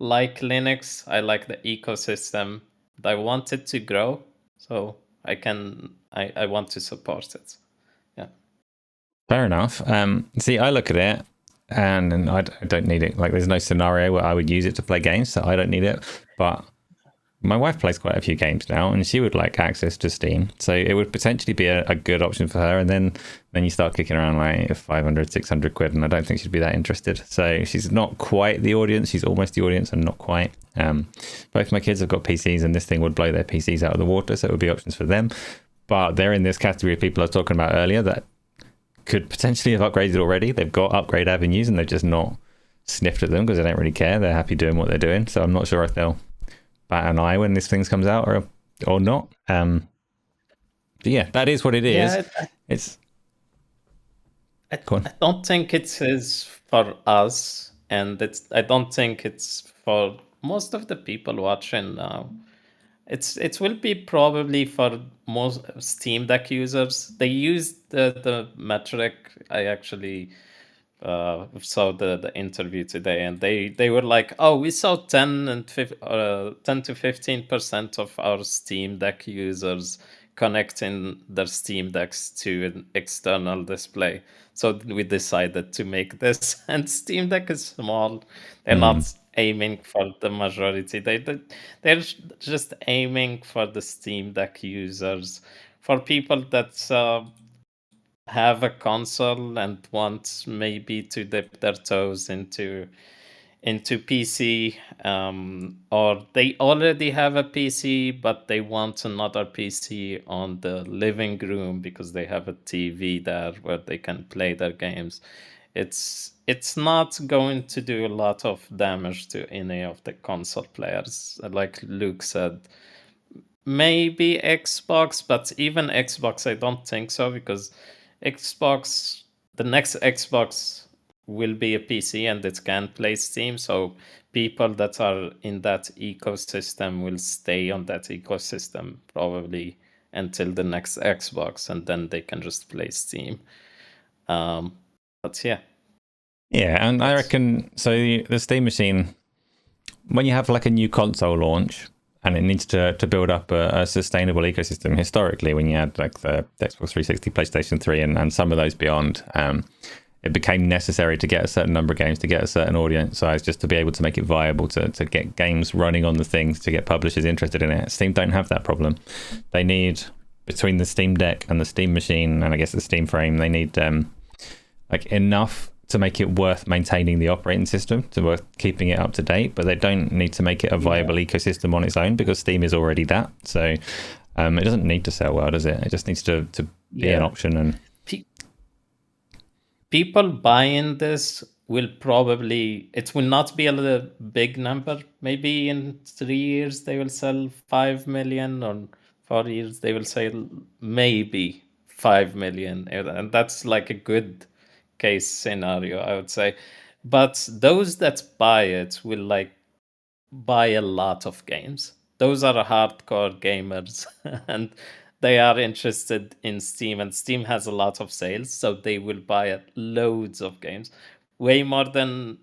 like Linux. I like the ecosystem. I want it to grow, so I want to support it. Yeah,
fair enough. See, I look at it and I don't need it. Like, there's no scenario where I would use it to play games, so I don't need it. But my wife plays quite a few games now, and she would like access to Steam, so it would potentially be a good option for her. And then you start kicking around like 500, 600 quid, and I don't think she'd be that interested. So she's not quite the audience. She's almost the audience and not quite. Both my kids have got PCs, and this thing would blow their PCs out of the water, so it would be options for them. But they're in this category of people I was talking about earlier that could potentially have upgraded already. They've got upgrade avenues, and they're just not sniffed at them because they don't really care. They're happy doing what they're doing. So I'm not sure if they'll bat an eye when this thing comes out or not. But yeah, that is what it is.
I don't think it is for us, and I don't think it's for most of the people watching now. It will be probably for most Steam Deck users. They use the metric. I actually saw the interview today, and they were like, oh, we saw 10 to 15% of our Steam Deck users connecting their Steam Decks to an external display. So we decided to make this, and Steam Deck is small. They're not aiming for the majority. They're just aiming for the Steam Deck users, for people that have a console and want maybe to dip their toes into PC, or they already have a PC but they want another PC on the living room because they have a TV there where they can play their games. It's not going to do a lot of damage to any of the console players. Like Luke said, maybe Xbox, but even Xbox, I don't think so, because the next Xbox will be a PC and it can play Steam. So people that are in that ecosystem will stay on that ecosystem probably until the next Xbox, and then they can just play Steam. But yeah.
Yeah, and I reckon, so the Steam machine, when you have like a new console launch, and it needs to build up a sustainable ecosystem. Historically, when you had like the Xbox 360, PlayStation 3, and some of those beyond, it became necessary to get a certain number of games, to get a certain audience size, just to be able to make it viable, to get games running on the things, to get publishers interested in it. Steam don't have that problem. They need, between the Steam Deck and the Steam machine, and I guess the Steam frame, they need like enough to make it worth maintaining the operating system, to worth keeping it up to date, but they don't need to make it a viable ecosystem on its own, because Steam is already that. So it doesn't need to sell well, does it? It just needs to be an option. And
people buying this will probably, it will not be a big number. Maybe in 3 years they will sell 5 million, or 4 years they will sell maybe 5 million, and that's like a good case scenario, I would say. But those that buy it will like buy a lot of games. Those are hardcore gamers and they are interested in Steam, and Steam has a lot of sales, so they will buy loads of games, way more than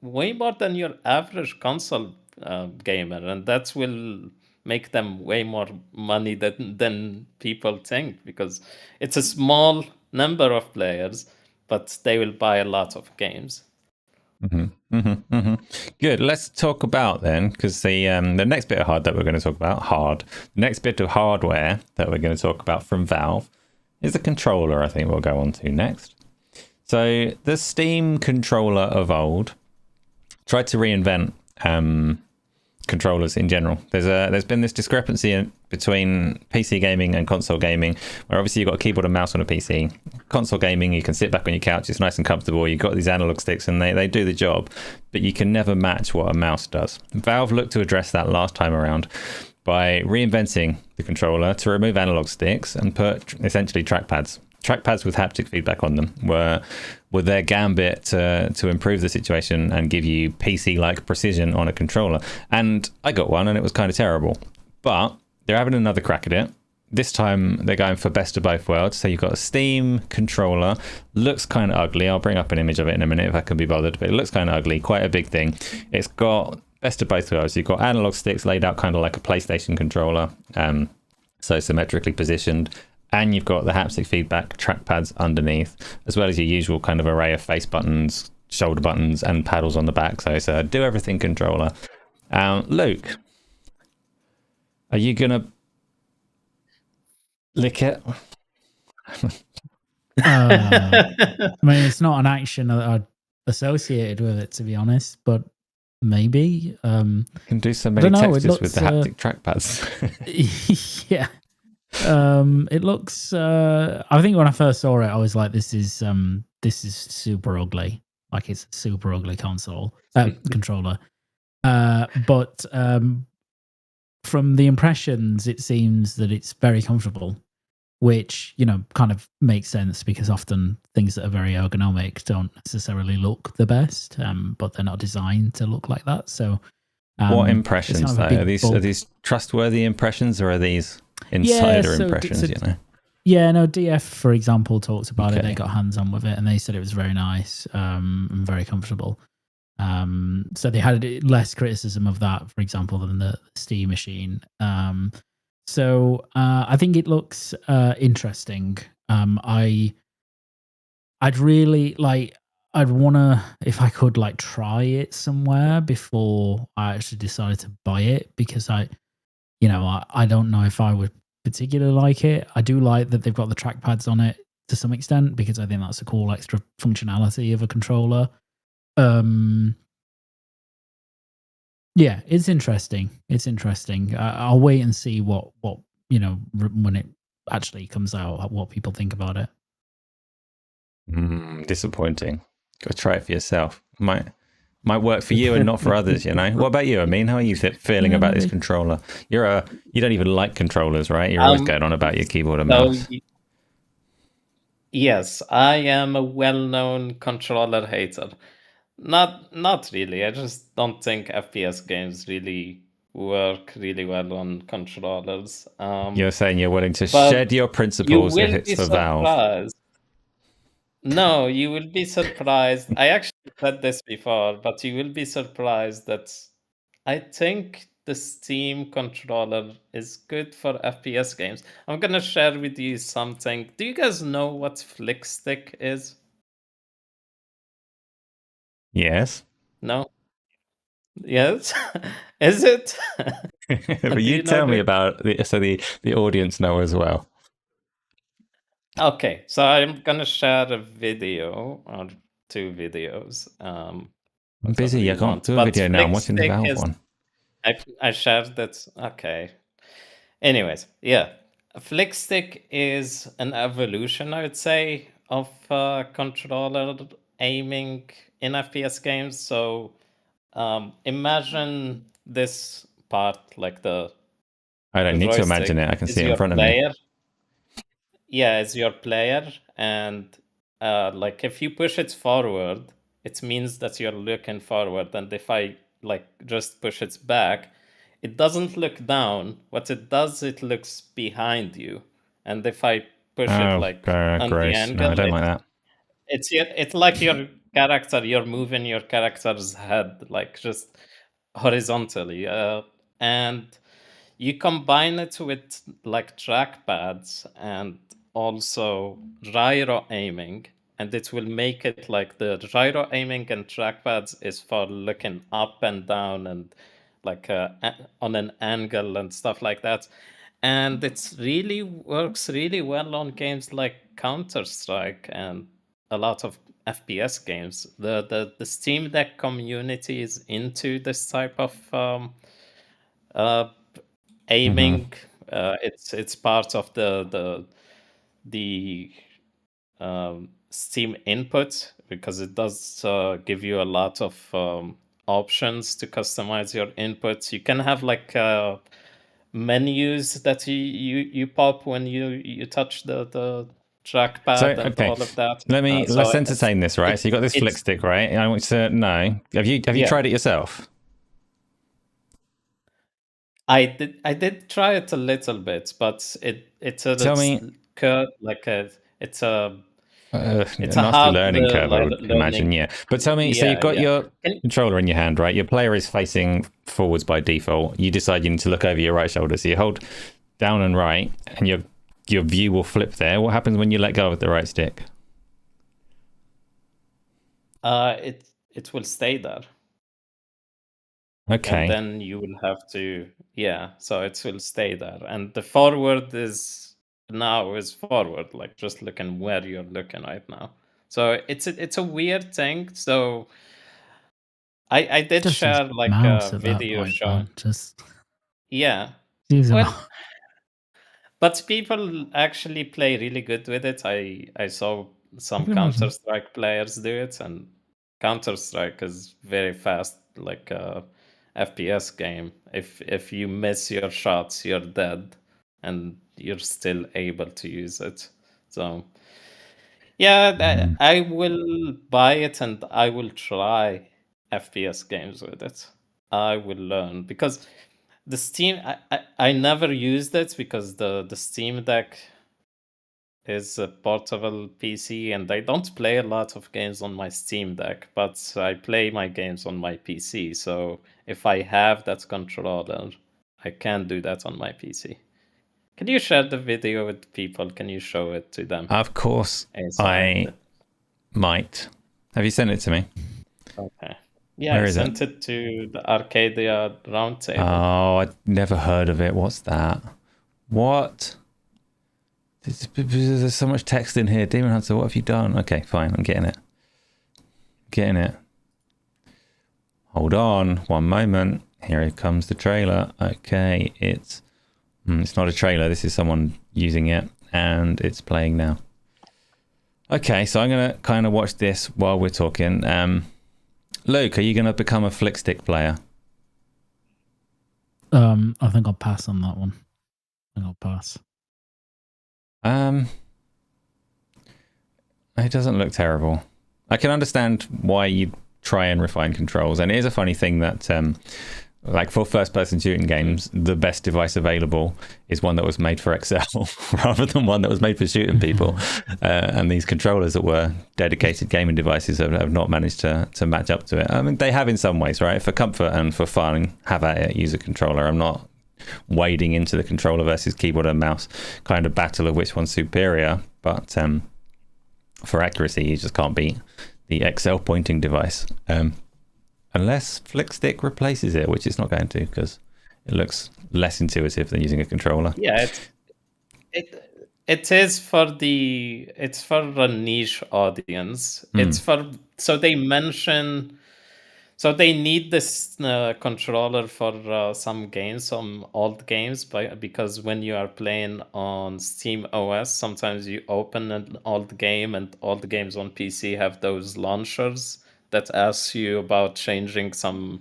your average console gamer, and that will make them way more money than people think, because it's a small number of players, but they will buy a lot of games.
Good. Let's talk about then, because the next bit of the next bit of hardware that we're going to talk about from Valve is the controller. I think we'll go on to next. So the Steam controller of old tried to reinvent controllers in general. There's been this discrepancy between PC gaming and console gaming, where obviously you've got a keyboard and mouse on a PC. Console gaming, you can sit back on your couch, it's nice and comfortable, you've got these analog sticks and they do the job, but you can never match what a mouse does. Valve looked to address that last time around by reinventing the controller to remove analog sticks and put essentially trackpads with haptic feedback on them were their gambit to improve the situation and give you PC-like precision on a controller. And I got one and it was kind of terrible. But they're having another crack at it. This time they're going for best of both worlds. So you've got a Steam controller, looks kind of ugly. I'll bring up an image of it in a minute if I can be bothered, but it looks kind of ugly, quite a big thing. It's got best of both worlds. You've got analog sticks laid out kind of like a PlayStation controller, so symmetrically positioned. And you've got the haptic feedback trackpads underneath, as well as your usual kind of array of face buttons, shoulder buttons, and paddles on the back. So it's a do everything controller. Luke, are you gonna lick it?
I mean, it's not an action that I'd associated with it, to be honest, but maybe.
You can do so many textures with the haptic trackpads.
Yeah. It looks I think when I first saw it I was like, this is super ugly. like it's a super ugly controller. But from the impressions, it seems that it's very comfortable, which, you know, kind of makes sense because often things that are very ergonomic don't necessarily look the best, but they're not designed to look like that. So,
what impressions
kind of
though? Are these trustworthy impressions, or are these insider impressions? You know.
Yeah, no, DF, for example, talked about it. They got hands-on with it and they said it was very nice and very comfortable. So they had less criticism of that, for example, than the Steam machine. So I think it looks interesting. I'd really like, I'd want to, if I could, like try it somewhere before I actually decided to buy it, because I don't know if I would particularly like it. I do like that they've got the trackpads on it to some extent, because I think that's a cool extra functionality of a controller. Yeah, it's interesting. It's interesting. I'll wait and see what when it actually comes out, what people think about it.
Disappointing. Go try it for yourself. Might work for you and not for others. You know. What about you? I mean, how are you feeling about this controller? You don't even like controllers, right? You're always going on about your keyboard and mouse.
Yes, I am a well-known controller hater. Not really. I just don't think FPS games really work really well on controllers.
You're saying you're willing to shed your principles if it's for Valve.
No, you will be surprised. I actually said this before, but you will be surprised that I think the Steam controller is good for FPS games. I'm gonna share with you something. Do you guys know what Flickstick is?
Yes.
No? Yes? Is it?
But you tell me about it so the audience know as well.
Okay, so I'm gonna share a video or two videos.
I'm busy. I can't do a video now. I'm watching the Valve one.
I shared that. Okay. Anyways, yeah, Flickstick is an evolution, I would say, of controller aiming in FPS games. So imagine this part, like
I don't need to imagine it. I can see it in front of me.
Yeah, it's your player, and like if you push it forward, it means that you're looking forward, and if I like just push it back, it doesn't look down. What it does, it looks behind you, and if I push it like on the angle,
no, I don't like that.
It's like your character. You're moving your character's head like just horizontally, and you combine it with like trackpads and also gyro aiming, and it will make it like the gyro aiming and trackpads is for looking up and down and like on an angle and stuff like that. And it's really works really well on games like Counter-Strike and a lot of FPS games. The Steam Deck community is into this type of aiming. It's part of the Steam input, because it does give you a lot of options to customize your inputs. You can have like menus that you pop when you touch the trackpad and all of that.
Let's entertain this, right? So you got this Flickstick, right? I want to know, have you tried it yourself?
I did try it a little bit, but it's a
nasty learning curve, I would imagine. Yeah, but tell me, so you've got your controller in your hand, right? Your player is facing forwards by default. You decide you need to look over your right shoulder, so you hold down and right, and your view will flip there. What happens when you let go of the right stick?
It will stay there.
Okay.
And then you will have to, so it will stay there. And the forward is forward, like just looking where you're looking right now. So it's a weird thing. So I did just share like a video showing. Yeah. But people actually play really good with it. I saw some Counter-Strike players do it, and Counter-Strike is very fast, like a FPS game. If you miss your shots, you're dead, and you're still able to use it. So yeah, I will buy it and I will try FPS games with it. I will learn because the Steam. I never used it because the Steam Deck is a portable PC, and I don't play a lot of games on my Steam Deck, but I play my games on my PC. So if I have that controller, I can do that on my PC. Can you share the video with people? Can you show it to them?
Of course,
Asa?
I might. Have you sent it to me?
Okay. Yeah,
Where
I
is it?
sent it to the Arcadia roundtable.
Oh, I'd never heard of it. What's that? What? There's so much text in here. Demon Hunter, what have you done? Okay, fine. I'm getting it. Getting it. Hold on. One moment. Here comes the trailer. Okay, it's not a trailer. This is someone using it, and it's playing now. Okay, so I'm going to kind of watch this while we're talking. Luke, are you going to become a flick stick player?
I think I'll pass on that one. I think I'll pass.
It doesn't look terrible. I can understand why you'd try and refine controls, and it is a funny thing that like for first-person shooting games, the best device available is one that was made for Excel rather than one that was made for shooting people. And these controllers that were dedicated gaming devices have not managed to match up to it. I mean, they have in some ways, right? For comfort and for fun, have at it, use a controller. I'm not wading into the controller versus keyboard and mouse kind of battle of which one's superior. But for accuracy, you just can't beat the Excel pointing device. Unless Flickstick replaces it, which it's not going to because it looks less intuitive than using a controller.
Yeah, it is for a niche audience. It's for so they need this controller for some games, some old games, because when you are playing on Steam OS, sometimes you open an old game, and old games on PC have those launchers that asks you about changing some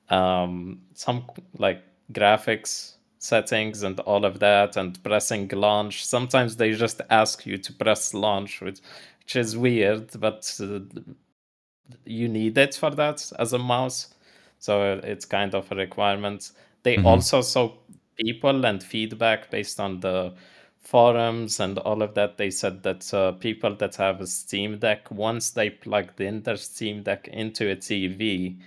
like graphics settings and all of that, and pressing launch. Sometimes they just ask you to press launch, which is weird, but you need it for that as a mouse, so it's kind of a requirement. They also saw people and feedback based on the forums and all of that. They said that people that have a Steam Deck, once they plugged in their Steam Deck into a TV,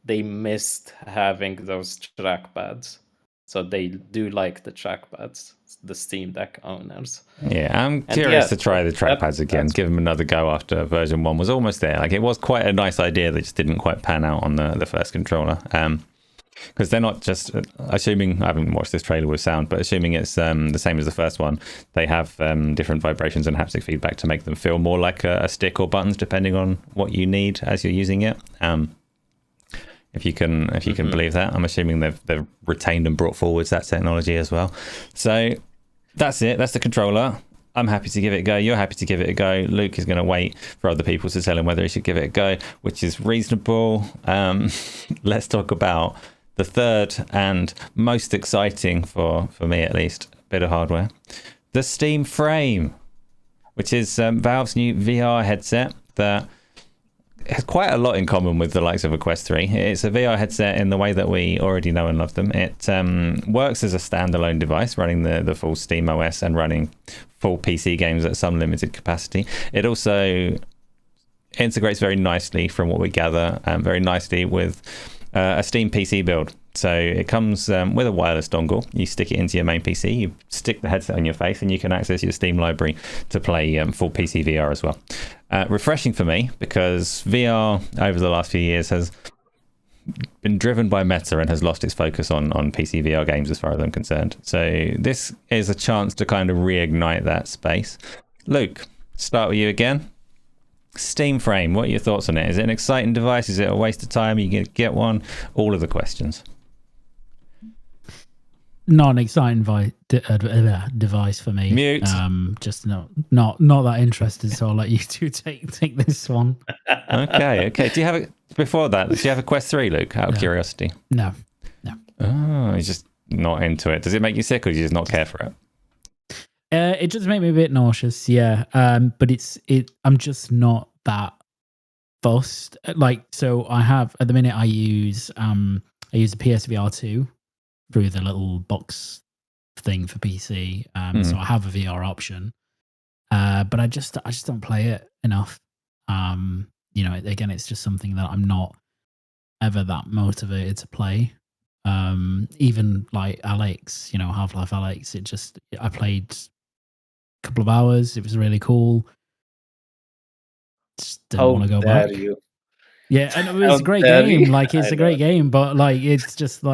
they missed having those trackpads. So they do like the trackpads, the Steam Deck owners.
Yeah, I'm curious to try the trackpads again. Give them another go after version 1 was almost there. Like, it was quite a nice idea that just didn't quite pan out on the first controller. Because they're not just, assuming, I haven't watched this trailer with sound, but assuming it's the same as the first one, they have different vibrations and haptic feedback to make them feel more like a stick or buttons, depending on what you need as you're using it. If you can believe that. I'm assuming they've retained and brought forwards that technology as well. So that's it. That's the controller. I'm happy to give it a go. You're happy to give it a go. Luke is going to wait for other people to tell him whether he should give it a go, which is reasonable. Let's talk about the third and most exciting, for me at least, bit of hardware. The Steam Frame, which is Valve's new VR headset that has quite a lot in common with the likes of a Quest 3. It's a VR headset in the way that we already know and love them. It works as a standalone device, running the full Steam OS and running full PC games at some limited capacity. It also integrates very nicely, from what we gather, very nicely with a Steam PC build. So it comes with a wireless dongle. You stick it into your main PC, you stick the headset on your face, and you can access your Steam library to play full PC VR as well. Refreshing for me, because VR over the last few years has been driven by Meta and has lost its focus on PC VR games as far as I'm concerned. So this is a chance to kind of reignite that space. Luke, start with you again. Steam Frame, what are your thoughts on it? Is it an exciting device? Is it a waste of time? Are you going to get one? All of the questions.
not an exciting device for me.
Mute.
Just not that interested. So I'll let you two take this one.
Okay. Do you have before that? Do you have a Quest 3, Luke? Out of curiosity.
No.
Oh, you're just not into it. Does it make you sick, or do you just not care for it?
It just made me a bit nauseous. Yeah. But I'm just not that fussed. Like, so I have at the minute I use the PSVR 2 through the little box thing for PC. So I have a VR option. But I just don't play it enough. Again, it's just something that I'm not ever that motivated to play. Even like Alex, Half-Life Alex, I played a couple of hours. It was really cool. Just didn't want to go back.
You.
Yeah, and it was a great game. Like, it's a great game, but like it's just the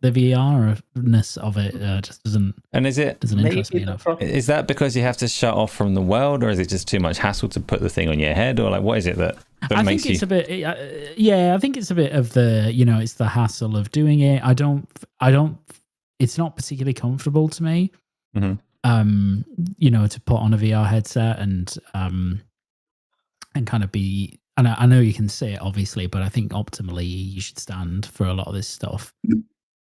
VR-ness of it just doesn't.
And doesn't
interest me enough.
Is that because you have to shut off from the world, or is it just too much hassle to put the thing on your head, or like what is it that makes you?
I think it's a bit. I think it's a bit of the it's the hassle of doing it. I don't. It's not particularly comfortable to me.
Mm-hmm.
To put on a VR headset and kind of be. And I know you can see it, obviously, but I think optimally you should stand for a lot of this stuff.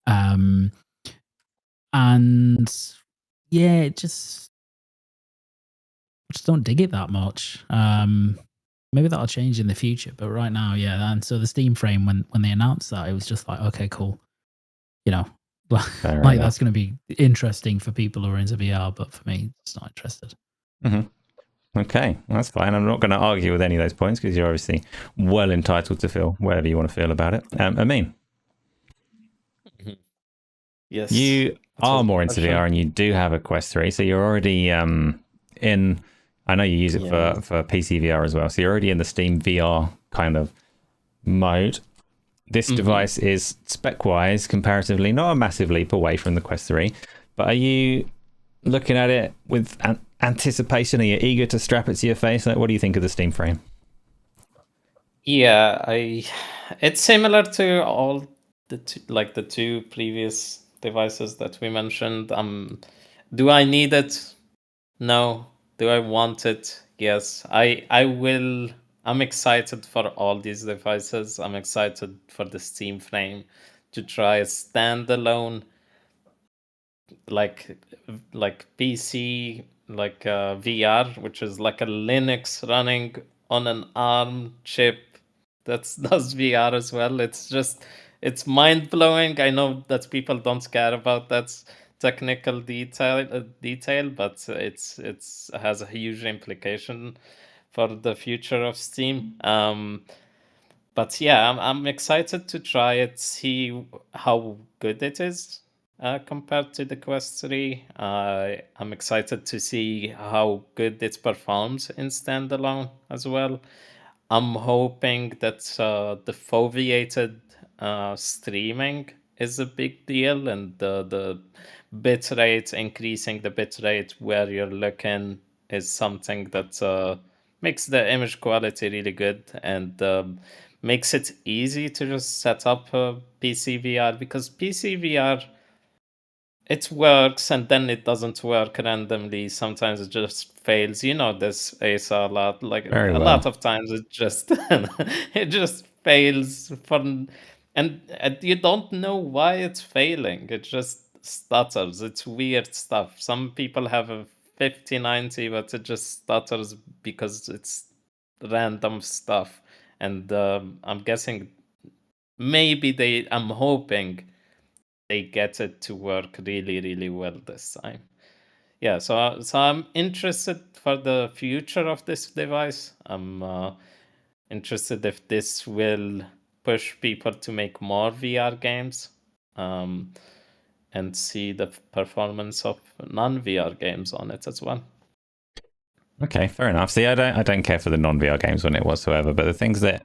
And yeah, just don't dig it that much. Maybe that'll change in the future, but right now, yeah. And so the Steam frame, when they announced that, it was just like, okay, cool. That's going to be interesting for people who are into VR, but for me, it's not interested.
Mm-hmm. Okay, that's fine. I'm not going to argue with any of those points because you're obviously well entitled to feel whatever you want to feel about it. Amin?
Yes.
You are more into VR and you do have a Quest 3, so you're already in... I know you use it for PC VR as well, so you're already in the Steam VR kind of mode. This device is spec-wise, comparatively, not a massive leap away from the Quest 3, but are you looking at it with anticipation? Are you eager to strap it to your face? Like, what do you think of the Steam frame?
Yeah, it's similar to all the two previous devices that we mentioned. Do I need it? No. Do I want it? Yes. I'm excited for all these devices. I'm excited for the Steam frame to try a standalone like PC VR, which is like a Linux running on an ARM chip that does VR as well. It's mind blowing. I know that people don't care about that technical detail, but it has a huge implication for the future of Steam. But yeah, I'm excited to try it, see how good it is. Compared to the Quest 3, I'm excited to see how good it performs in standalone as well. I'm hoping that the foveated streaming is a big deal, and the bitrate, increasing the bitrate where you're looking, is something that makes the image quality really good and makes it easy to just set up a PC VR, because PC VR, it works and then it doesn't work randomly. Sometimes it just fails. This Asa a lot. Lot of times it just it just fails and you don't know why it's failing. It just stutters. It's weird stuff. Some people have a 5090, but it just stutters because it's random stuff. And I'm guessing I'm hoping they get it to work really, really well this time. Yeah, so I'm interested for the future of this device. I'm interested if this will push people to make more VR games, and see the performance of non-VR games on it as well.
Okay, fair enough. See, I don't care for the non-VR games on it whatsoever, but the things that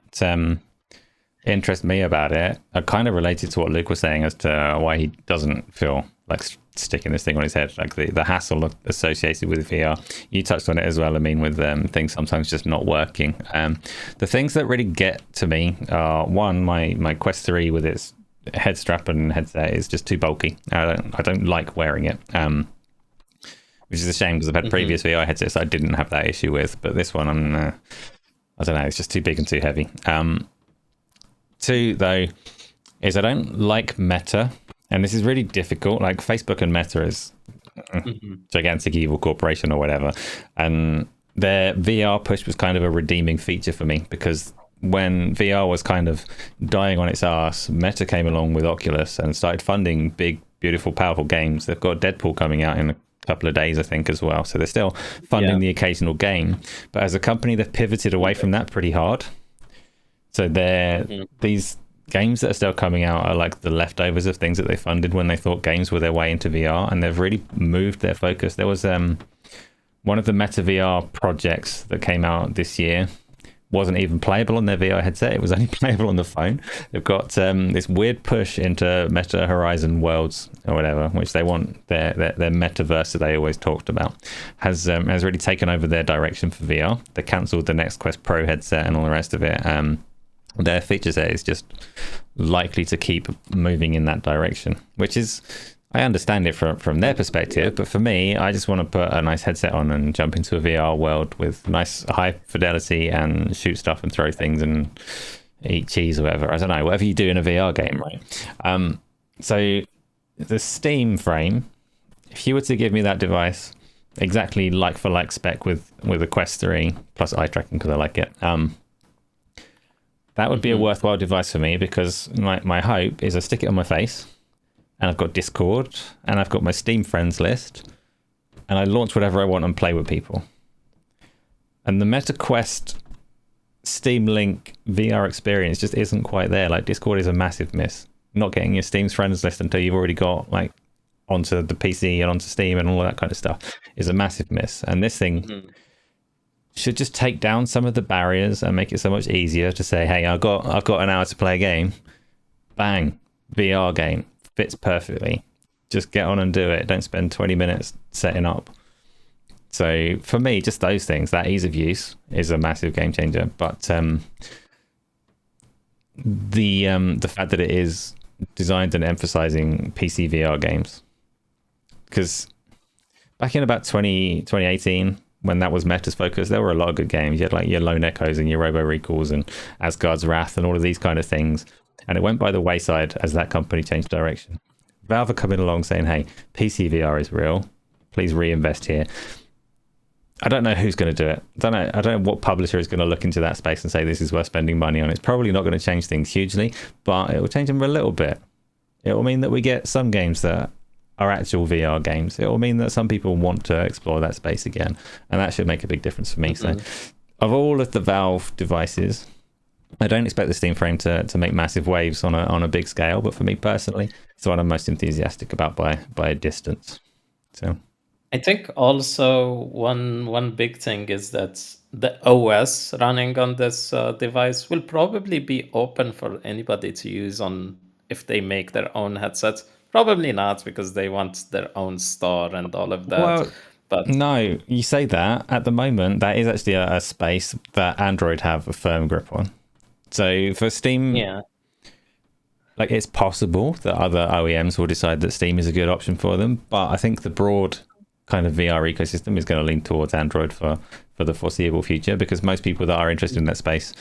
interest me about it are kind of related to what Luke was saying as to why he doesn't feel like sticking this thing on his head, like the hassle associated with VR. You touched on it as well, I mean, with things sometimes just not working. The things that really get to me are, one, my Quest 3 with its head strap and headset is just too bulky. I don't like wearing it. Which is a shame because I've had previous VR headsets I didn't have that issue with, but this one I don't know, it's just too big and too heavy. Two though is I don't like Meta, and this is really difficult. Like Facebook and Meta is gigantic evil corporation or whatever, and their VR push was kind of a redeeming feature for me, because when VR was kind of dying on its ass, Meta came along with Oculus and started funding big, beautiful, powerful games. They've got Deadpool coming out in a couple of days, I think, as well. So they're still funding the occasional game. But as a company, they've pivoted away from that pretty hard. So these games that are still coming out are like the leftovers of things that they funded when they thought games were their way into VR, and they've really moved their focus. There was one of the Meta VR projects that came out this year wasn't even playable on their VR headset. It was only playable on the phone. They've got this weird push into Meta Horizon Worlds or whatever, which they want their metaverse that they always talked about, has really taken over their direction for VR. They cancelled the Next Quest Pro headset and all the rest of it. Their feature set is just likely to keep moving in that direction, which is, I understand it from their perspective, but for me, I just want to put a nice headset on and jump into a VR world with nice high fidelity and shoot stuff and throw things and eat cheese or whatever. I don't know, whatever you do in a VR game, right? So the Steam frame, if you were to give me that device exactly like for like spec with a Quest 3 plus eye tracking because I like it, that would be a worthwhile device for me, because my hope is I stick it on my face, and I've got Discord, and I've got my Steam friends list, and I launch whatever I want and play with people. And the Meta Quest Steam Link VR experience just isn't quite there. Like, Discord is a massive miss. Not getting your Steam's friends list until you've already got like onto the PC and onto Steam and all that kind of stuff is a massive miss. And this thing should just take down some of the barriers and make it so much easier to say, hey, I've got an hour to play a game. Bang, VR game. Fits perfectly. Just get on and do it. Don't spend 20 minutes setting up. So for me, just those things, that ease of use is a massive game changer. But the fact that it is designed and emphasizing PC VR games, because back in about 2018, when that was Meta's focus, there were a lot of good games. You had like your Lone Echoes and your Robo Recalls and Asgard's Wrath and all of these kind of things. And it went by the wayside as that company changed direction. Valve are coming along saying, hey, PC VR is real. Please reinvest here. I don't know who's going to do it. I don't know what publisher is going to look into that space and say this is worth spending money on. It's probably not going to change things hugely, but it will change them a little bit. It will mean that we get some games that are actual VR games. It will mean that some people want to explore that space again, and that should make a big difference for me. So of all of the Valve devices, I don't expect the Steam frame to make massive waves on a big scale, but for me personally, it's the one I'm most enthusiastic about by a distance. So
I think also one big thing is that the OS running on this device will probably be open for anybody to use on if they make their own headsets. Probably not, because they want their own store and all of that.
Well,
but
no, you say that. At the moment, that is actually a space that Android have a firm grip on. So for Steam, like, it's possible that other OEMs will decide that Steam is a good option for them, but I think the broad kind of VR ecosystem is going to lean towards Android for the foreseeable future, because most people that are interested in that space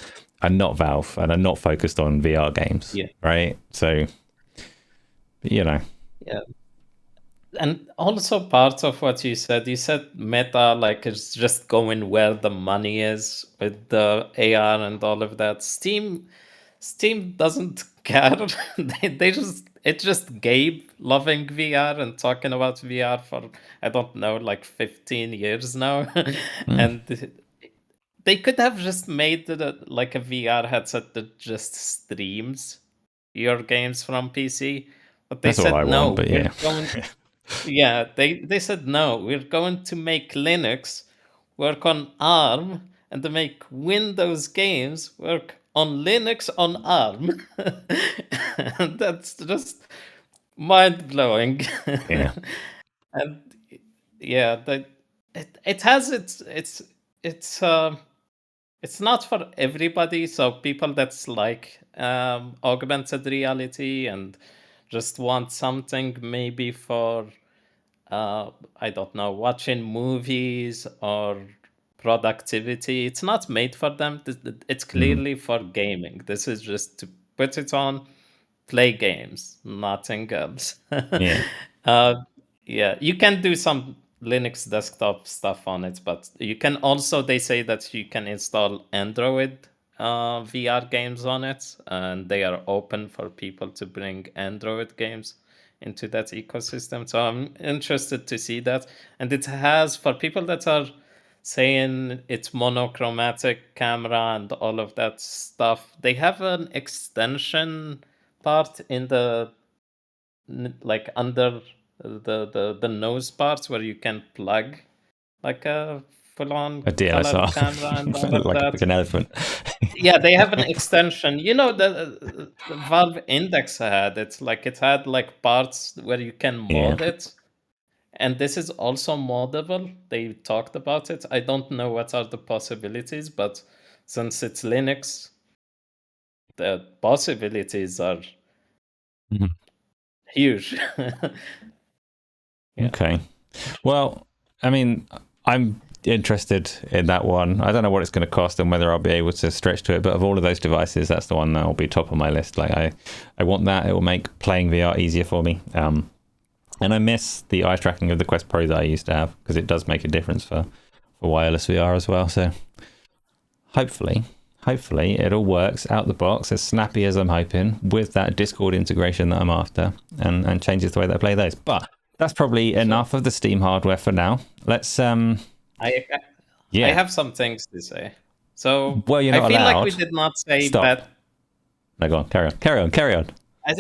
are not Valve and are not focused on VR games, right? So, you know.
Yeah. And also part of what you said Meta, like, is just going where the money is with the AR and all of that. Steam doesn't care. It just Gabe loving VR and talking about VR for, I don't know, like 15 years now. And they could have just made it like a VR headset that just streams your games from PC. But they
That's
said
all I
no.
want, but yeah.
Yeah, they said no. We're going to make Linux work on ARM, and to make Windows games work on Linux on ARM. And that's just mind blowing.
Yeah.
And yeah, it has its it's not for everybody. So people that's like augmented reality and just want something maybe for I don't know, watching movies or productivity. It's not made for them. It's clearly for gaming. This is just to put it on, play games, nothing else.
Yeah.
uh, yeah, you can do some Linux desktop stuff on it, but you can also, they say that you can install Android VR games on it, and they are open for people to bring Android games into that ecosystem. So I'm interested to see that. And it has, for people that are saying it's monochromatic camera and all of that stuff, they have an extension part in the like under the nose parts where you can plug like a full-on
A
color
DLSR,
camera and all of
like
that.
an elephant.
Yeah, they have an extension. You know, the Valve Index had it's like it had like parts where you can
Yeah.
mod it. And this is also moddable. They talked about it. I don't know what are the possibilities, but since it's Linux, the possibilities are
Mhm.
huge. Yeah.
Okay. Well, I mean, I'm interested in that one. I don't know what it's going to cost and whether I'll be able to stretch to it, but of all of those devices, that's the one that will be top of my list. Like I want that. It will make playing VR easier for me. And I miss the eye tracking of the Quest Pro that I used to have, because it does make a difference for wireless VR as well. So hopefully it all works out the box as snappy as I'm hoping, with that Discord integration that I'm after, and changes the way that I play those. But that's probably enough of the Steam hardware for now. Let's
I
yeah.
have some things to say. So
Well, you're
I
not
feel like
allowed.
we did not say
Stop.
bad.
No, go on. Carry on.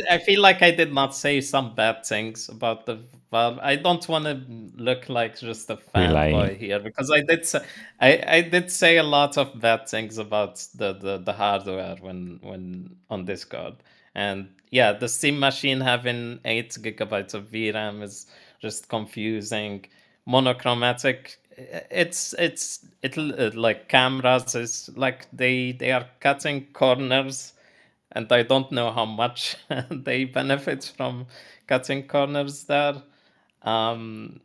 I feel like I did not say some bad things about the Valve. I don't want to look like just a
Relay.
fanboy here, because I did say a lot of bad things about the hardware when on Discord. And yeah, the Steam machine having 8 GB of VRAM is just confusing. Monochromatic, like cameras is like they are cutting corners, and I don't know how much they benefit from cutting corners there. Um,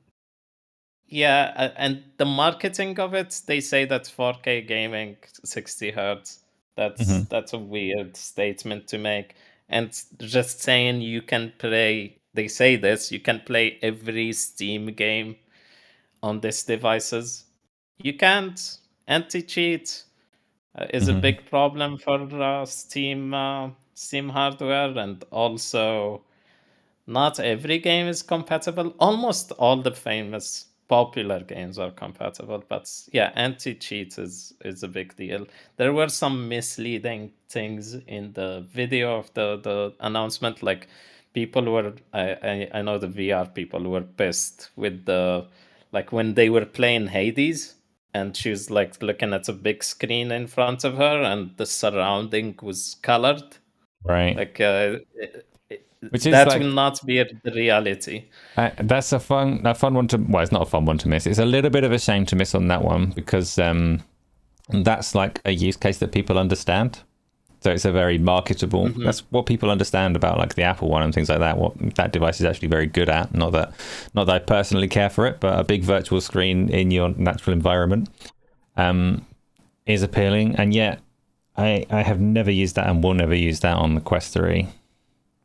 yeah, and the marketing of it, they say that 4K gaming, 60 hertz. That's a weird statement to make. And just saying you can play, they say this, you can play every Steam game on these devices. You can't. Anti-cheat is a big problem for Steam hardware, and also not every game is compatible. Almost all the famous popular games are compatible, but yeah, anti-cheat is a big deal. There were some misleading things in the video of the announcement, like people were I know the VR people were pissed with the, like when they were playing Hades and she was like looking at a big screen in front of her and the surrounding was colored.
Right.
Like
Which is
that
like
will not be the reality.
that's a fun one to. Well, it's not a fun one to miss. It's a little bit of a shame to miss on that one, because that's like a use case that people understand. So it's a very marketable. That's what people understand about like the Apple one and things like that. What that device is actually very good at. Not that I personally care for it, but a big virtual screen in your natural environment is appealing. And yet, I have never used that and will never use that on the Quest 3,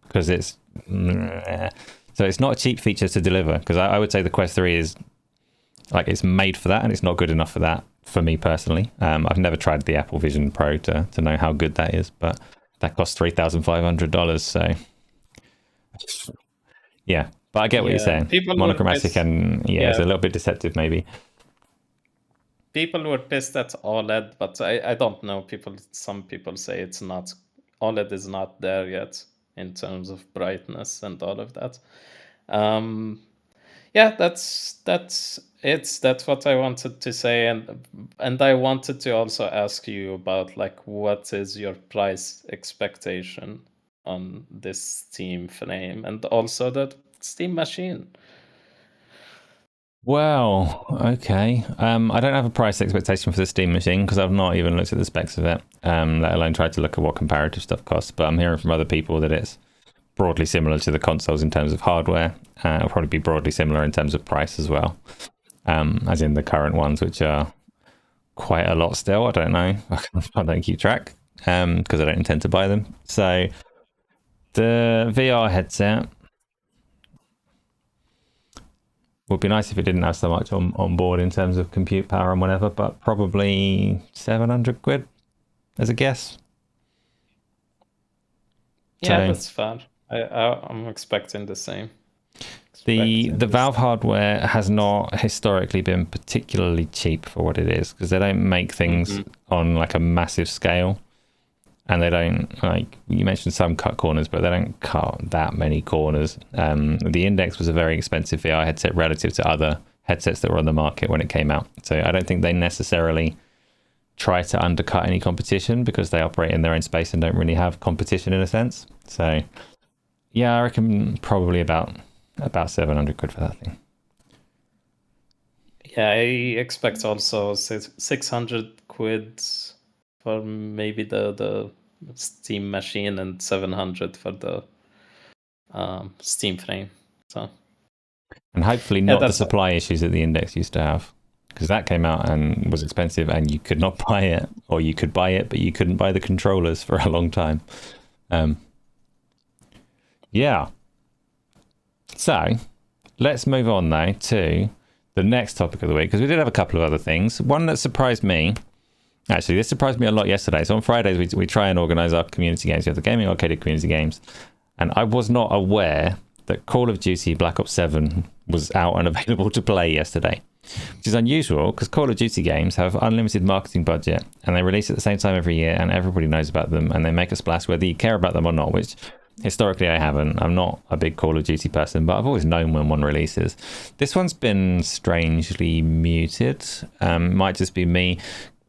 because it's so it's not a cheap feature to deliver. Because I would say the Quest 3 is like, it's made for that, and it's not good enough for that for me personally. I've never tried the Apple Vision Pro to know how good that is, but that costs $3,500. So yeah, but I get what you're saying.
People
Monochromatic and it's a little bit deceptive maybe.
People were pissed at OLED, but I don't know. Some people say it's not, OLED is not there yet in terms of brightness and all of that. Yeah, that's it. That's what I wanted to say, and I wanted to also ask you about like what is your price expectation on this Steam frame and also the Steam machine.
Well, okay. I don't have a price expectation for the Steam machine because I've not even looked at the specs of it, let alone tried to look at what comparative stuff costs. But I'm hearing from other people that it's broadly similar to the consoles in terms of hardware. It'll probably be broadly similar in terms of price as well, as in the current ones, which are quite a lot still. I don't know. I don't keep track because I don't intend to buy them. So the VR headset would be nice if it didn't have so much on board in terms of compute power and whatever, but probably 700 quid as a guess.
Yeah,
So
that's fair. I'm expecting the same.
the
Expecting the
Valve
same.
hardware has not historically been particularly cheap for what it is because they don't make things on like a massive scale. And they don't, like you mentioned, some cut corners, but they don't cut that many corners. The Index was a very expensive VR headset relative to other headsets that were on the market when it came out. So I don't think they necessarily try to undercut any competition because they operate in their own space and don't really have competition in a sense. So yeah, I reckon probably about 700 quid for that thing.
Yeah, I expect also 600 quid for maybe the Steam machine and 700 for the Steam frame. So
And hopefully
yeah,
not the
that's
supply issues that the Index used to have, because that came out and was expensive and you could not buy it, or you could buy it but you couldn't buy the controllers for a long time. Yeah. So let's move on though to the next topic of the week, because we did have a couple of other things. One that surprised me, actually, this surprised me a lot yesterday. So on Fridays, we try and organize our community games. We have the Gaming Arcadia community games. And I was not aware that Call of Duty Black Ops 7 was out and available to play yesterday, which is unusual because Call of Duty games have unlimited marketing budget and they release at the same time every year and everybody knows about them and they make a splash whether you care about them or not, which historically I haven't. I'm not a big Call of Duty person, but I've always known when one releases. This one's been strangely muted. Might just be me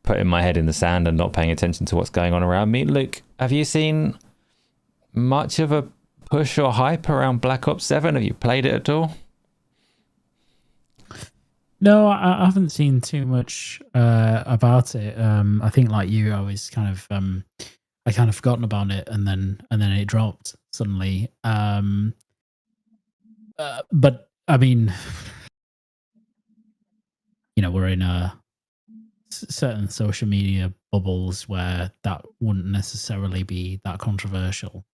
putting my head in the sand and not paying attention to what's going on around me. Luke, have you seen much of a push or hype around Black Ops 7? Have you played it at all?
No, I haven't seen too much about it. I think, like you, I was kind of forgotten about it, and then it dropped suddenly. But I mean, we're in certain social media bubbles where that wouldn't necessarily be that controversial,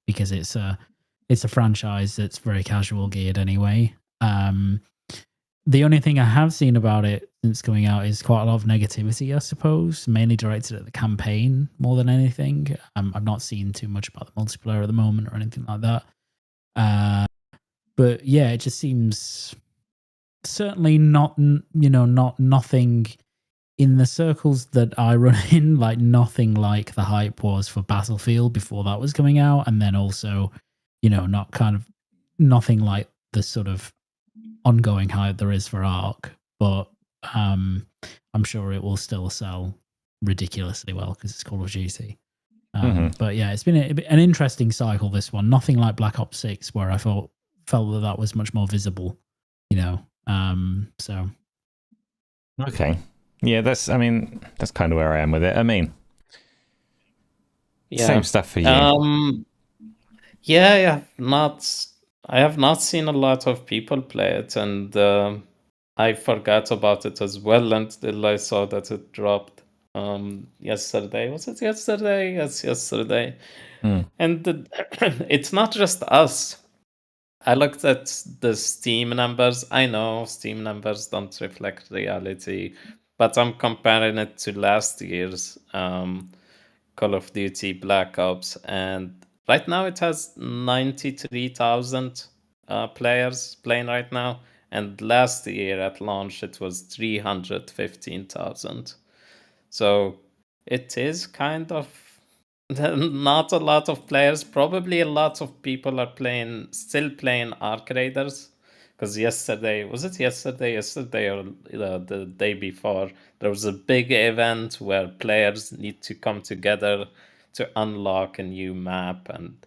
because it's a franchise that's very casual geared anyway. The only thing I have seen about it since coming out is quite a lot of negativity, I suppose, mainly directed at the campaign more than anything. I've not seen too much about the multiplayer at the moment or anything like that. But yeah, it just seems certainly not, nothing in the circles that I run in, like nothing like the hype was for Battlefield before that was coming out. And then also, nothing like the sort of ongoing hype there is for Ark, but I'm sure it will still sell ridiculously well because it's Call of Duty. But yeah, it's been an interesting cycle, this one. Nothing like Black Ops 6, where I felt that was much more visible, so.
Okay. Yeah, that's kind of where I am with it. I mean, same stuff for you.
Yeah, I have not seen a lot of people play it, and I forgot about it as well until I saw that it dropped yesterday. Was it yesterday? Yes, yesterday. And it's not just us. I looked at the Steam numbers. I know Steam numbers don't reflect reality, but I'm comparing it to last year's Call of Duty Black Ops, and right now it has 93,000 players playing right now, and last year at launch it was 315,000. So it is kind of not a lot of players. Probably a lot of people are still playing Arc Raiders, because yesterday, was it yesterday or the day before, there was a big event where players need to come together to unlock a new map, and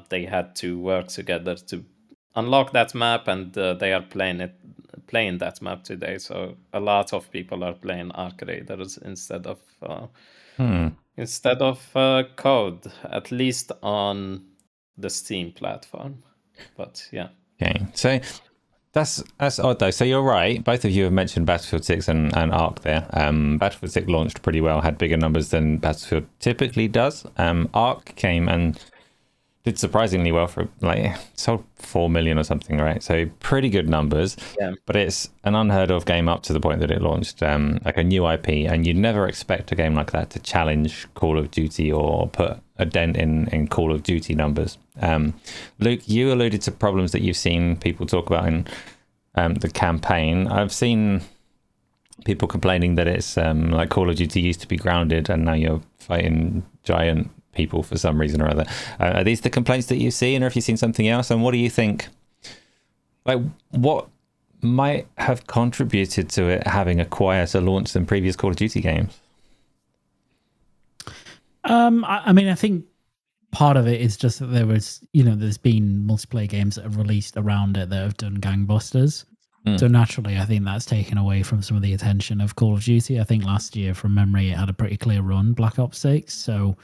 they had to work together to unlock that map, and they are playing that map today. So a lot of people are playing Arc Raiders instead of COD, at least on the Steam platform. But yeah.
Okay, so that's odd though. So you're right. Both of you have mentioned Battlefield 6 and Arc there. Battlefield 6 launched pretty well, had bigger numbers than Battlefield typically does. Arc came and did surprisingly well for like sold 4 million or something, right? So pretty good numbers.
Yeah.
But it's an unheard of game up to the point that it launched like a new IP, and you'd never expect a game like that to challenge Call of Duty or put a dent in Call of Duty numbers. Luke, you alluded to problems that you've seen people talk about in the campaign. I've seen people complaining that it's like Call of Duty used to be grounded and now you're fighting giant people for some reason or other. Are these the complaints that you see, and have you seen something else? And what do you think, like, what might have contributed to it having a quieter launch than previous Call of Duty games?
I mean, I think part of it is just that there was, there's been multiplayer games that have released around it that have done gangbusters. So naturally, I think that's taken away from some of the attention of Call of Duty. I think last year, from memory, it had a pretty clear run, Black Ops 6. So,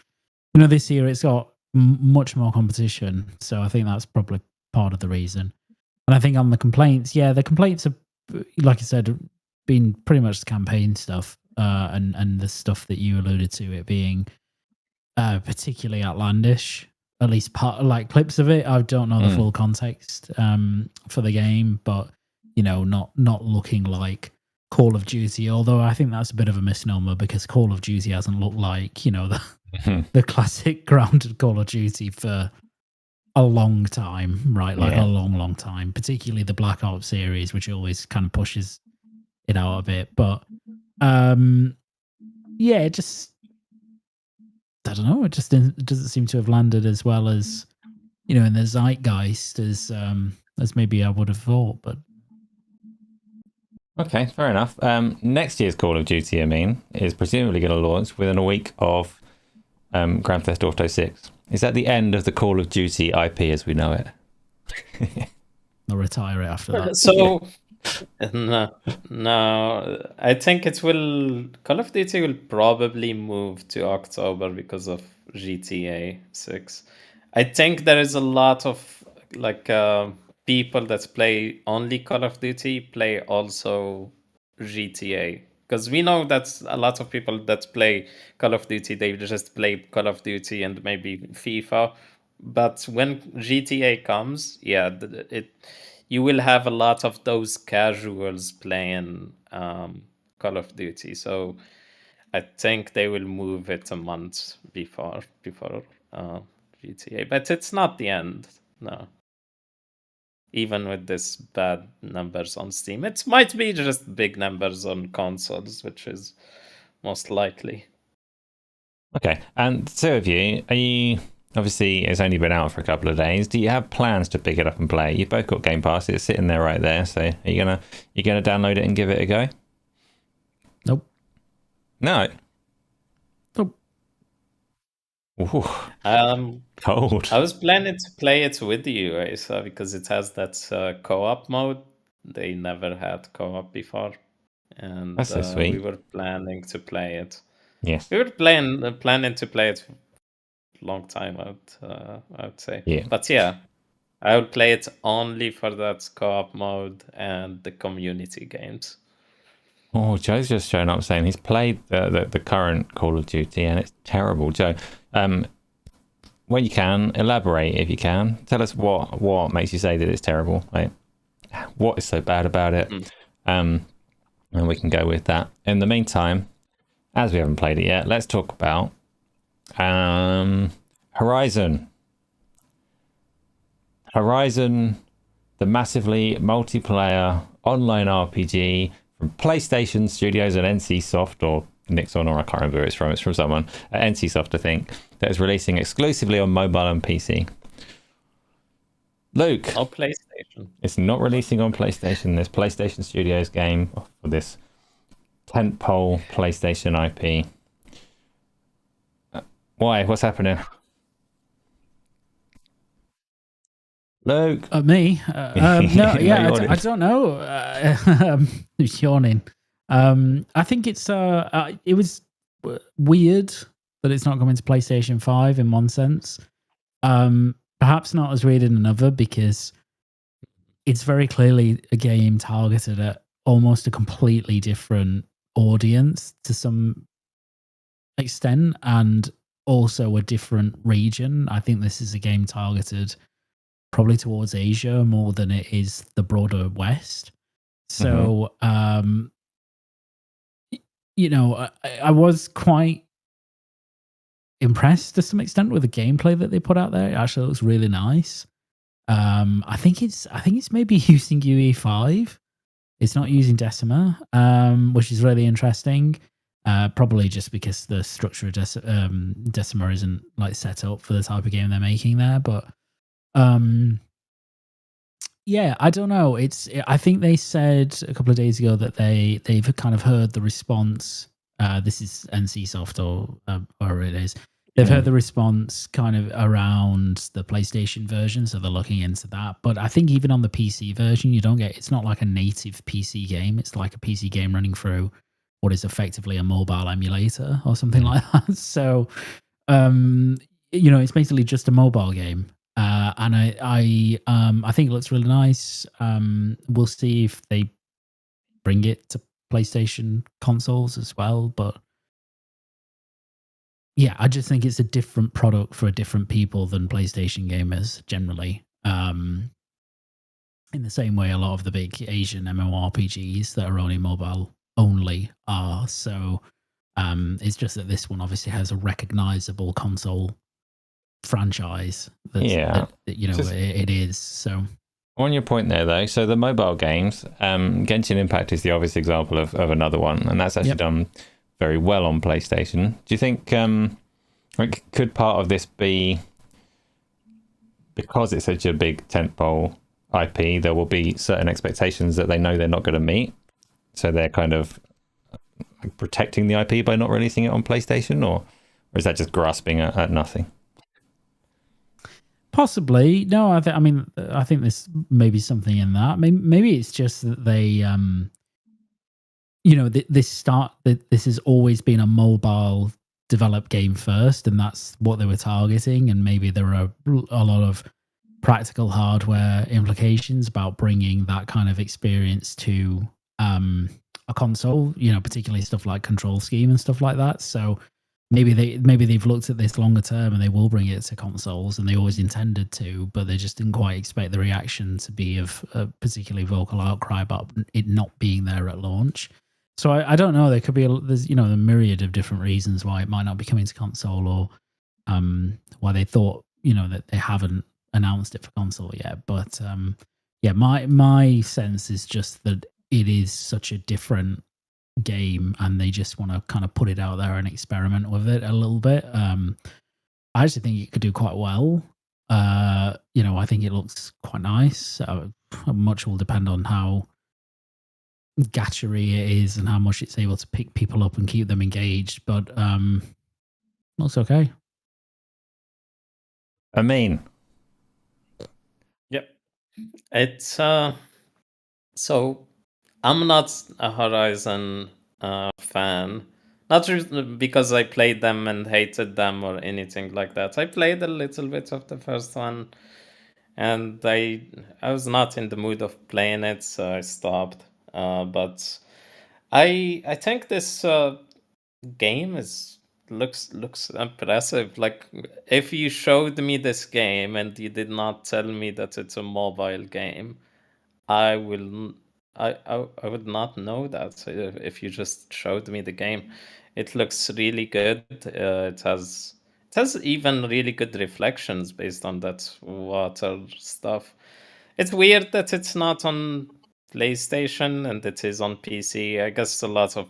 this year it's got much more competition. So I think that's probably part of the reason. And I think on the complaints, the complaints have, like I said, been pretty much the campaign stuff and the stuff that you alluded to, it being particularly outlandish, at least like clips of it. I don't know the full context for the game, but not looking like Call of Duty, although I think that's a bit of a misnomer because Call of Duty hasn't looked like the classic grounded Call of Duty for a long time, right? Like a long time, particularly the Black Ops series, which always kind of pushes it out a bit. But it just, I don't know, it just doesn't seem to have landed as well as in the zeitgeist as maybe I would have thought. But
okay, fair enough. Next year's Call of Duty, is presumably going to launch within a week of Grand Theft Auto 6. Is that the end of the Call of Duty IP as we know it?
I'll retire it after that.
So, no, I think Call of Duty will probably move to October because of GTA 6. I think there is a lot of people that play only Call of Duty play also GTA. Because we know that a lot of people that play Call of Duty, they just play Call of Duty and maybe FIFA. But when GTA comes, you will have a lot of those casuals playing Call of Duty. So I think they will move it a month before GTA. But it's not the end, no. Even with this bad numbers on Steam, it might be just big numbers on consoles, which is most likely.
Okay, and two of you, are you, obviously it's only been out for a couple of days, do you have plans to pick it up and play? You've both got Game Pass, it's sitting there right there, so are you gonna download it and give it a go?
Nope.
No.
Nope.
Ooh. Cold.
I was planning to play it with you, Asa, because it has that co-op mode. They never had co-op before, and
that's so sweet.
We were planning to play it.
Yes.
We were planning to play it a long time out, I would say.
Yeah.
But yeah, I will play it only for that co-op mode and the community games.
Oh, Joe's just showing up saying he's played the current Call of Duty and it's terrible. Joe, when you can, elaborate if you can. Tell us what makes you say that it's terrible. Like, what is so bad about it? And we can go with that. In the meantime, as we haven't played it yet, let's talk about Horizon. Horizon, the massively multiplayer online RPG from PlayStation Studios and NCSoft, or Nixon, or I can't remember who it's from. It's from someone at NCSoft, I think, that is releasing exclusively on mobile and PC. Luke.
Oh, PlayStation.
It's not releasing on PlayStation. This PlayStation Studios game for this tentpole PlayStation IP. Why? What's happening? Luke.
Me? No, yeah, I don't know. Yawning. I think it's it was weird that it's not coming to PlayStation 5 in one sense. Perhaps not as weird in another, because it's very clearly a game targeted at almost a completely different audience to some extent, and also a different region. I think this is a game targeted probably towards Asia more than it is the broader West. So, you know, I was quite impressed to some extent with the gameplay that they put out there. It actually looks really nice. I think it's maybe using UE5. It's not using Decima, which is really interesting. Probably just because the structure of Decima isn't like set up for the type of game they're making there. But yeah, I don't know. I think they said a couple of days ago that they've kind of heard the response. This is NCSoft or it is. They've heard the response kind of around the PlayStation version, so they're looking into that. But I think even on the PC version, it's not like a native PC game. It's like a PC game running through what is effectively a mobile emulator or something like that. So, it's basically just a mobile game. And I think it looks really nice. We'll see if they bring it to PlayStation consoles as well, but yeah, I just think it's a different product for different people than PlayStation gamers generally. In the same way a lot of the big Asian MMORPGs that are only mobile only are. So it's just that this one obviously has a recognizable console franchise that it is. So
on your point there, though, so the mobile games, Genshin Impact is the obvious example of another one, and that's actually done very well on PlayStation. Do you think could part of this be because it's such a big tentpole IP, there will be certain expectations that they know they're not going to meet, so they're kind of protecting the IP by not releasing it on PlayStation, or is that just grasping at nothing?
Possibly. No, I think there's maybe something in that. Maybe it's just that they this has always been a mobile developed game first, and that's what they were targeting. And maybe there are a lot of practical hardware implications about bringing that kind of experience to a console, particularly stuff like control scheme and stuff like that. So maybe they've looked at this longer term and they will bring it to consoles, and they always intended to, but they just didn't quite expect the reaction to be of a particularly vocal outcry about it not being there at launch. So I don't know. There could be there's a myriad of different reasons why it might not be coming to console, or why they thought that they haven't announced it for console yet. But my sense is just that it is such a different game, and they just want to kind of put it out there and experiment with it a little bit. I actually think it could do quite well. I think it looks quite nice. Much will depend on how gatchery it is and how much it's able to pick people up and keep them engaged, but looks okay.
I mean,
yep, it's so I'm not a Horizon fan, not just because I played them and hated them or anything like that. I played a little bit of the first one, and I was not in the mood of playing it, so I stopped. But I think this game looks impressive. Like, if you showed me this game and you did not tell me that it's a mobile game, I would not know that if you just showed me the game. It looks really good. It has even really good reflections based on that water stuff. It's weird that it's not on PlayStation and it is on PC. I guess a lot of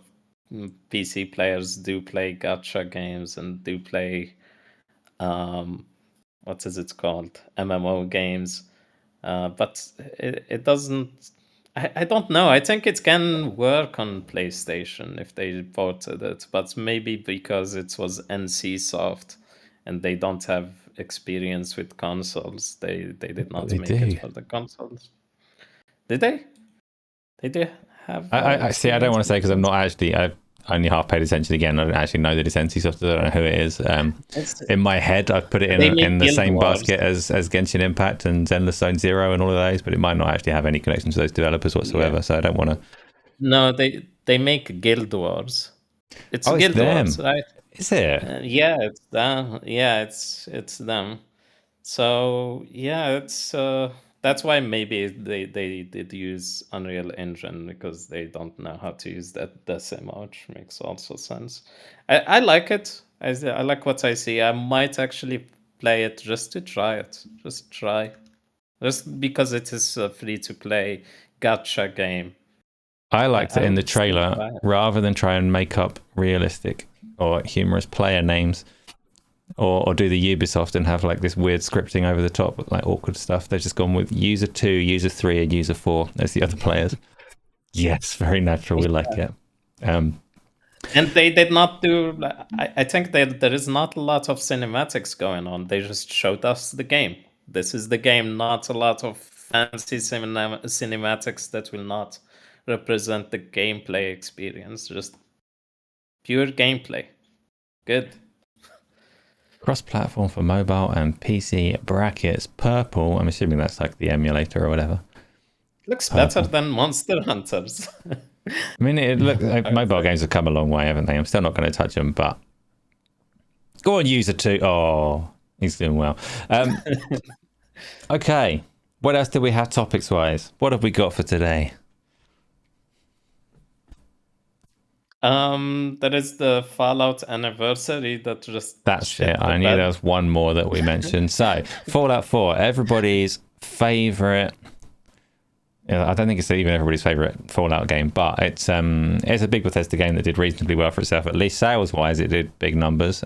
PC players do play gacha games and do play what is it called, MMO games. But it doesn't. I don't know. I think it can work on PlayStation if they ported it, but maybe because it was NCSoft and they don't have experience with consoles. They did not
They
make
do.
it for the consoles. Did they? They do have.
I see. I don't want to say because I'm not actually. I've only half paid attention again. I don't actually know that it's NCSoft. I don't know who it is. In my head, I've put it in the
Guild
same
Wars.
basket as Genshin Impact and Endless Zone Zero and all of those, but it might not actually have any connection to those developers whatsoever.
Yeah.
So I don't want to.
No, they make Guild Wars. It's
Oh, it's
Guild
them.
Wars, right?
Is it?
Yeah, it's them. Yeah, it's them. So yeah, it's that's why maybe they did use Unreal Engine, because they don't know how to use that Decima, which makes also sense. I like it. I like what I see. I might actually play it just to try it. Just try. Just because it is a free to play gacha game.
I liked it in the
would still
trailer
try it.
rather than try and make up realistic or humorous player names. Or do the Ubisoft and have like this weird scripting over the top with like awkward stuff. They've just gone with user 2, user 3, and user 4 as the other players. Yes, very natural. We like it.
And they did not do. I think that there is not a lot of cinematics going on. They just showed us the game. This is the game. Not a lot of fancy cinematics that will not represent the gameplay experience. Just pure gameplay. Good.
Cross-platform for mobile and PC brackets. Purple. I'm assuming that's like the emulator or whatever.
Looks better than Monster Hunters.
I mean, it look like mobile games have come a long way, haven't they? I'm still not going to touch them, but go on, user 2. Oh, he's doing well. Okay, what else do we have topics-wise? What have we got for today?
There is the Fallout anniversary that just.
That's it. I knew there was one more that we mentioned. So, Fallout 4, everybody's favorite. I don't think it's even everybody's favorite Fallout game, but it's a big Bethesda game that did reasonably well for itself. At least sales-wise, it did big numbers.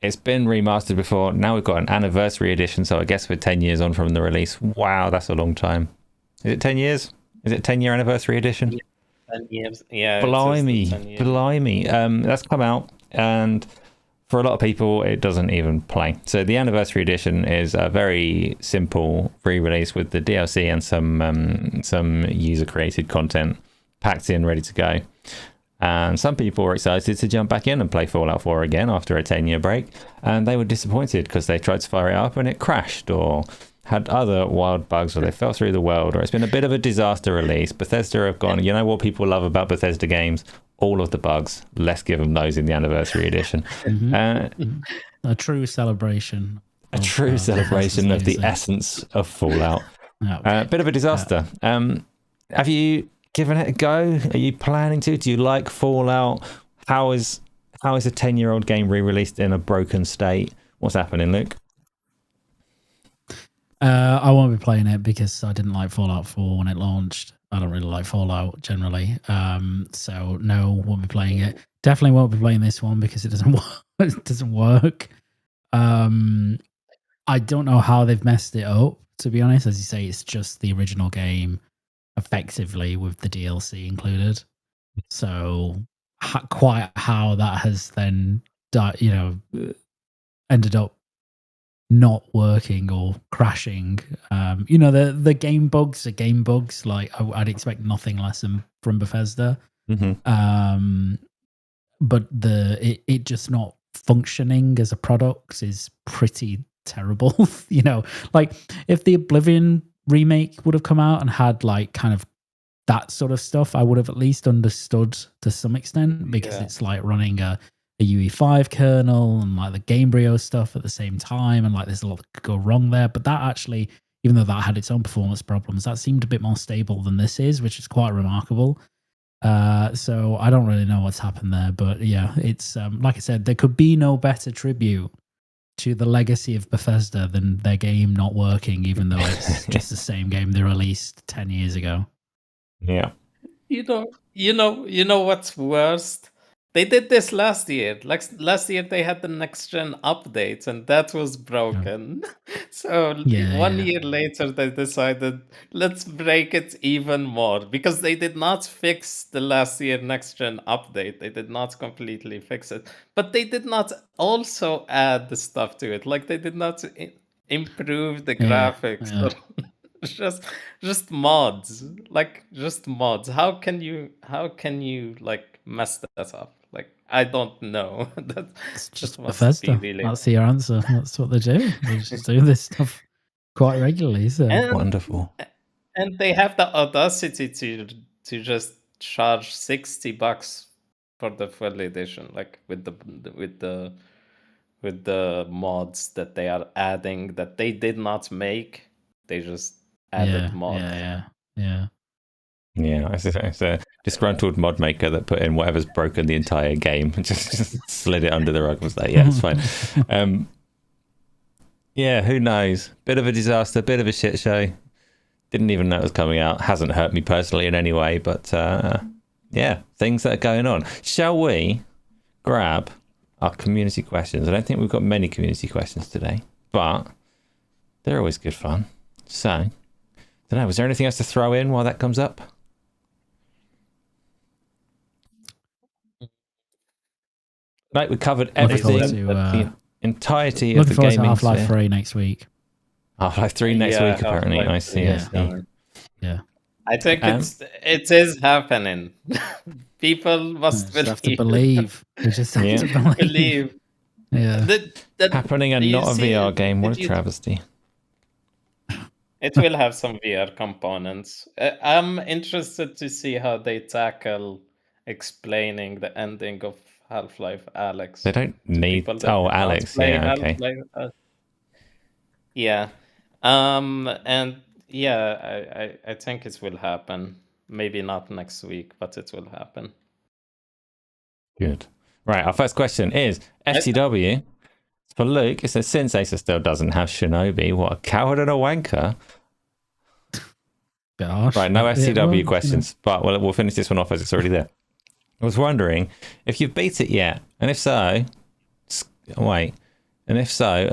It's been remastered before. Now we've got an anniversary edition, so I guess we're 10 years on from the release. Wow, that's a long time. Is it 10 years? Is it 10-year anniversary edition?
Yeah. 10 years. Yeah.
Blimey. That's come out, and for a lot of people, it doesn't even play. So the anniversary edition is a very simple re-release with the DLC and some user-created content packed in, ready to go. And some people were excited to jump back in and play Fallout 4 again after a 10-year break, and they were disappointed because they tried to fire it up and it crashed, or had other wild bugs, or they fell through the world, or it's been a bit of a disaster release. Bethesda have gone, you know what people love about Bethesda games? All of the bugs. Let's give them those in the anniversary edition.
A true celebration.
A true celebration of the essence of Fallout. Bit of a disaster. Have you given it a go? Are you planning to? Do you like Fallout? How is a 10-year-old game re-released in a broken state? What's happening, Luke?
I won't be playing it because I didn't like Fallout 4 when it launched. I don't really like Fallout generally. So no, won't be playing it. Definitely won't be playing this one because it doesn't work. It doesn't work. I don't know how they've messed it up, to be honest. As you say, it's just the original game effectively with the DLC included. So quite how that has then ended up not working or crashing. The game bugs are game bugs. Like I'd expect nothing less from Bethesda.
Mm-hmm.
But it just not functioning as a product is pretty terrible. Like if the Oblivion remake would have come out and had like kind of that sort of stuff, I would have at least understood to some extent, because it's like running a UE5 kernel and like the Gamebryo stuff at the same time, and like there's a lot that could go wrong there. But that actually, even though that had its own performance problems, that seemed a bit more stable than this is, which is quite remarkable. So I don't really know what's happened there, but yeah, it's like I said, there could be no better tribute to the legacy of Bethesda than their game not working, even though it's just the same game they released 10 years ago.
Yeah.
You know what's worst? They did this last year. Like last year, they had the next gen update, and that was broken. So
Yeah,
1 year later, they decided let's break it even more because they did not fix the last year next gen update. They did not completely fix it, but they did not also add the stuff to it. Like they did not improve the
yeah,
graphics
yeah.
or just mods, like just mods. How can you like mess that up? Like I don't know. That
It's
that
just
must be
Bethesda.
really
That's your answer. That's what they do. They just do this stuff quite regularly. So
and
Wonderful.
and they have the audacity to just charge $60 for the full edition, like with the mods that they are adding that they did not make. They just added
yeah,
mods.
yeah.
Yeah, it's a disgruntled mod maker that put in whatever's broken the entire game and just slid it under the rug. Was like, yeah, it's fine. Yeah, who knows? Bit of a disaster, bit of a shit show. Didn't even know it was coming out. Hasn't hurt me personally in any way, but yeah, things that are going on. Shall we grab our community questions? I don't think we've got many community questions today, but they're always good fun. So, I don't know, was there anything else to throw in while that comes up? Like we covered everything, the entirety of
Looking
the
forward to
gaming
Half-Life
sphere.
3 next week.
Half-Life 3 next week, apparently.
Half-Life
I see.
3
I
is
see.
coming.
Yeah.
I think it is happening. People must
Just have to
believe.
believe. We just have
Yeah.
to believe.
Believe.
Yeah.
Happening and
you
not a
see,
VR game. What a
it-
travesty.
It will have some VR components. I'm interested to see how they tackle explaining the ending of Half-Life Alex.
They don't need.
People that
Oh,
did not
Alex.
play
Yeah, okay.
Half-Life. Yeah. And yeah, I think it will happen. Maybe not next week, but it will happen.
Good. Right. Our first question is FTW. For Luke, it says, since Asa still doesn't have Shinobi, what a coward and a wanker.
Gosh.
Right, no FTW
well,
questions, but we'll finish this one off as it's already there. I was wondering if you've beat it yet, and if so, a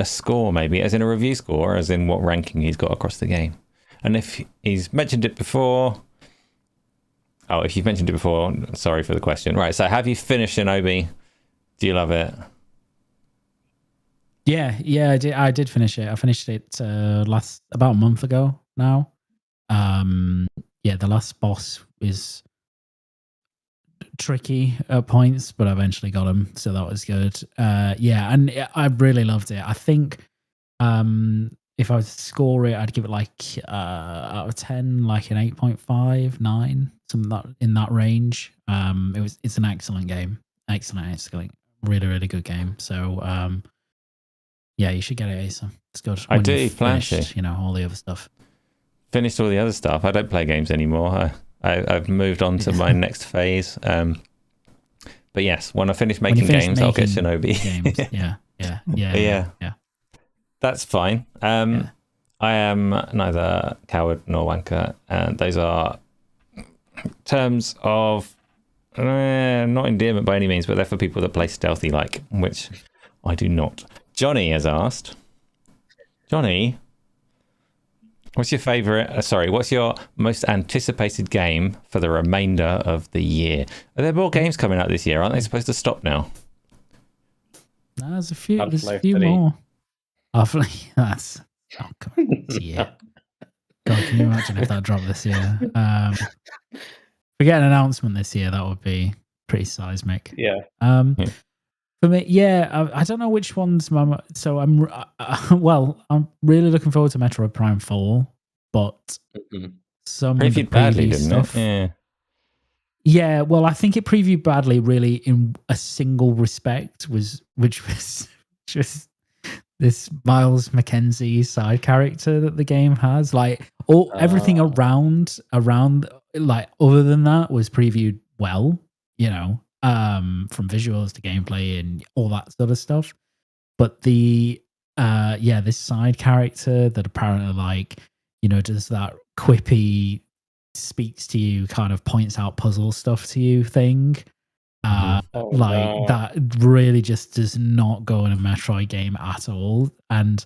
score maybe, as in a review score, as in what ranking he's got across the game. And if he's mentioned it before, if you've mentioned it before, sorry for the question. Right, so have you finished Shinobi? Do you love it?
Yeah, I did finish it. I finished it about a month ago now. Yeah, the last boss is tricky at points, but I eventually got him, so that was good. Yeah, and I really loved it. I think if I was to score it, I'd give it like out of 10, like an 8.5, 9, something that in that range. It's an excellent game, excellent, really, really good game. So yeah, you should get it, Asa. It's good.
I do plan to.
You know, all the other stuff.
Finished all the other stuff. I don't play games anymore. I've moved on to my next phase. But yes, when I finish making games, I'll get Shinobi.
Games. Yeah.
That's fine. I am neither coward nor wanker, and those are terms of not endearment by any means, but they're for people that play stealthy, which I do not. Johnny has asked, Johnny, what's your favorite? What's your most anticipated game for the remainder of the year? Are there more games coming out this year? Aren't they supposed to stop now?
No, there's a few. There's a
Half-Life
few
3.
more. That's yeah. God, can you imagine if that dropped this year? If we get an announcement this year, that would be pretty seismic.
Yeah.
For me, yeah, I don't know which one's so I'm really looking forward to Metroid Prime 4, but some of the
badly, didn't
stuff.
it?
Yeah, well, I think it previewed badly, really, in a single respect, which was just this Miles McKenzie side character that the game has. Like everything around, like other than that, was previewed well, you know, from visuals to gameplay and all that sort of stuff. But this side character that apparently does that quippy, speaks to you, kind of points out puzzle stuff to you thing. That really just does not go in a Metroid game at all. And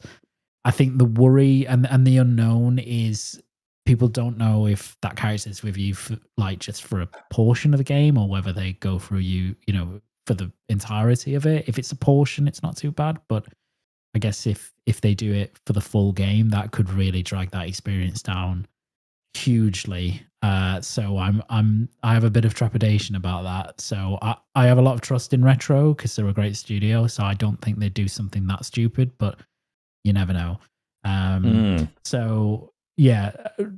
I think the worry and the unknown is people don't know if that character is with you for, like, just for a portion of the game or whether they go through you, for the entirety of it. If it's a portion, it's not too bad, but I guess if they do it for the full game, that could really drag that experience down hugely. So I have a bit of trepidation about that. So I have a lot of trust in Retro because they're a great studio. So I don't think they'd do something that stupid, but you never know. So yeah,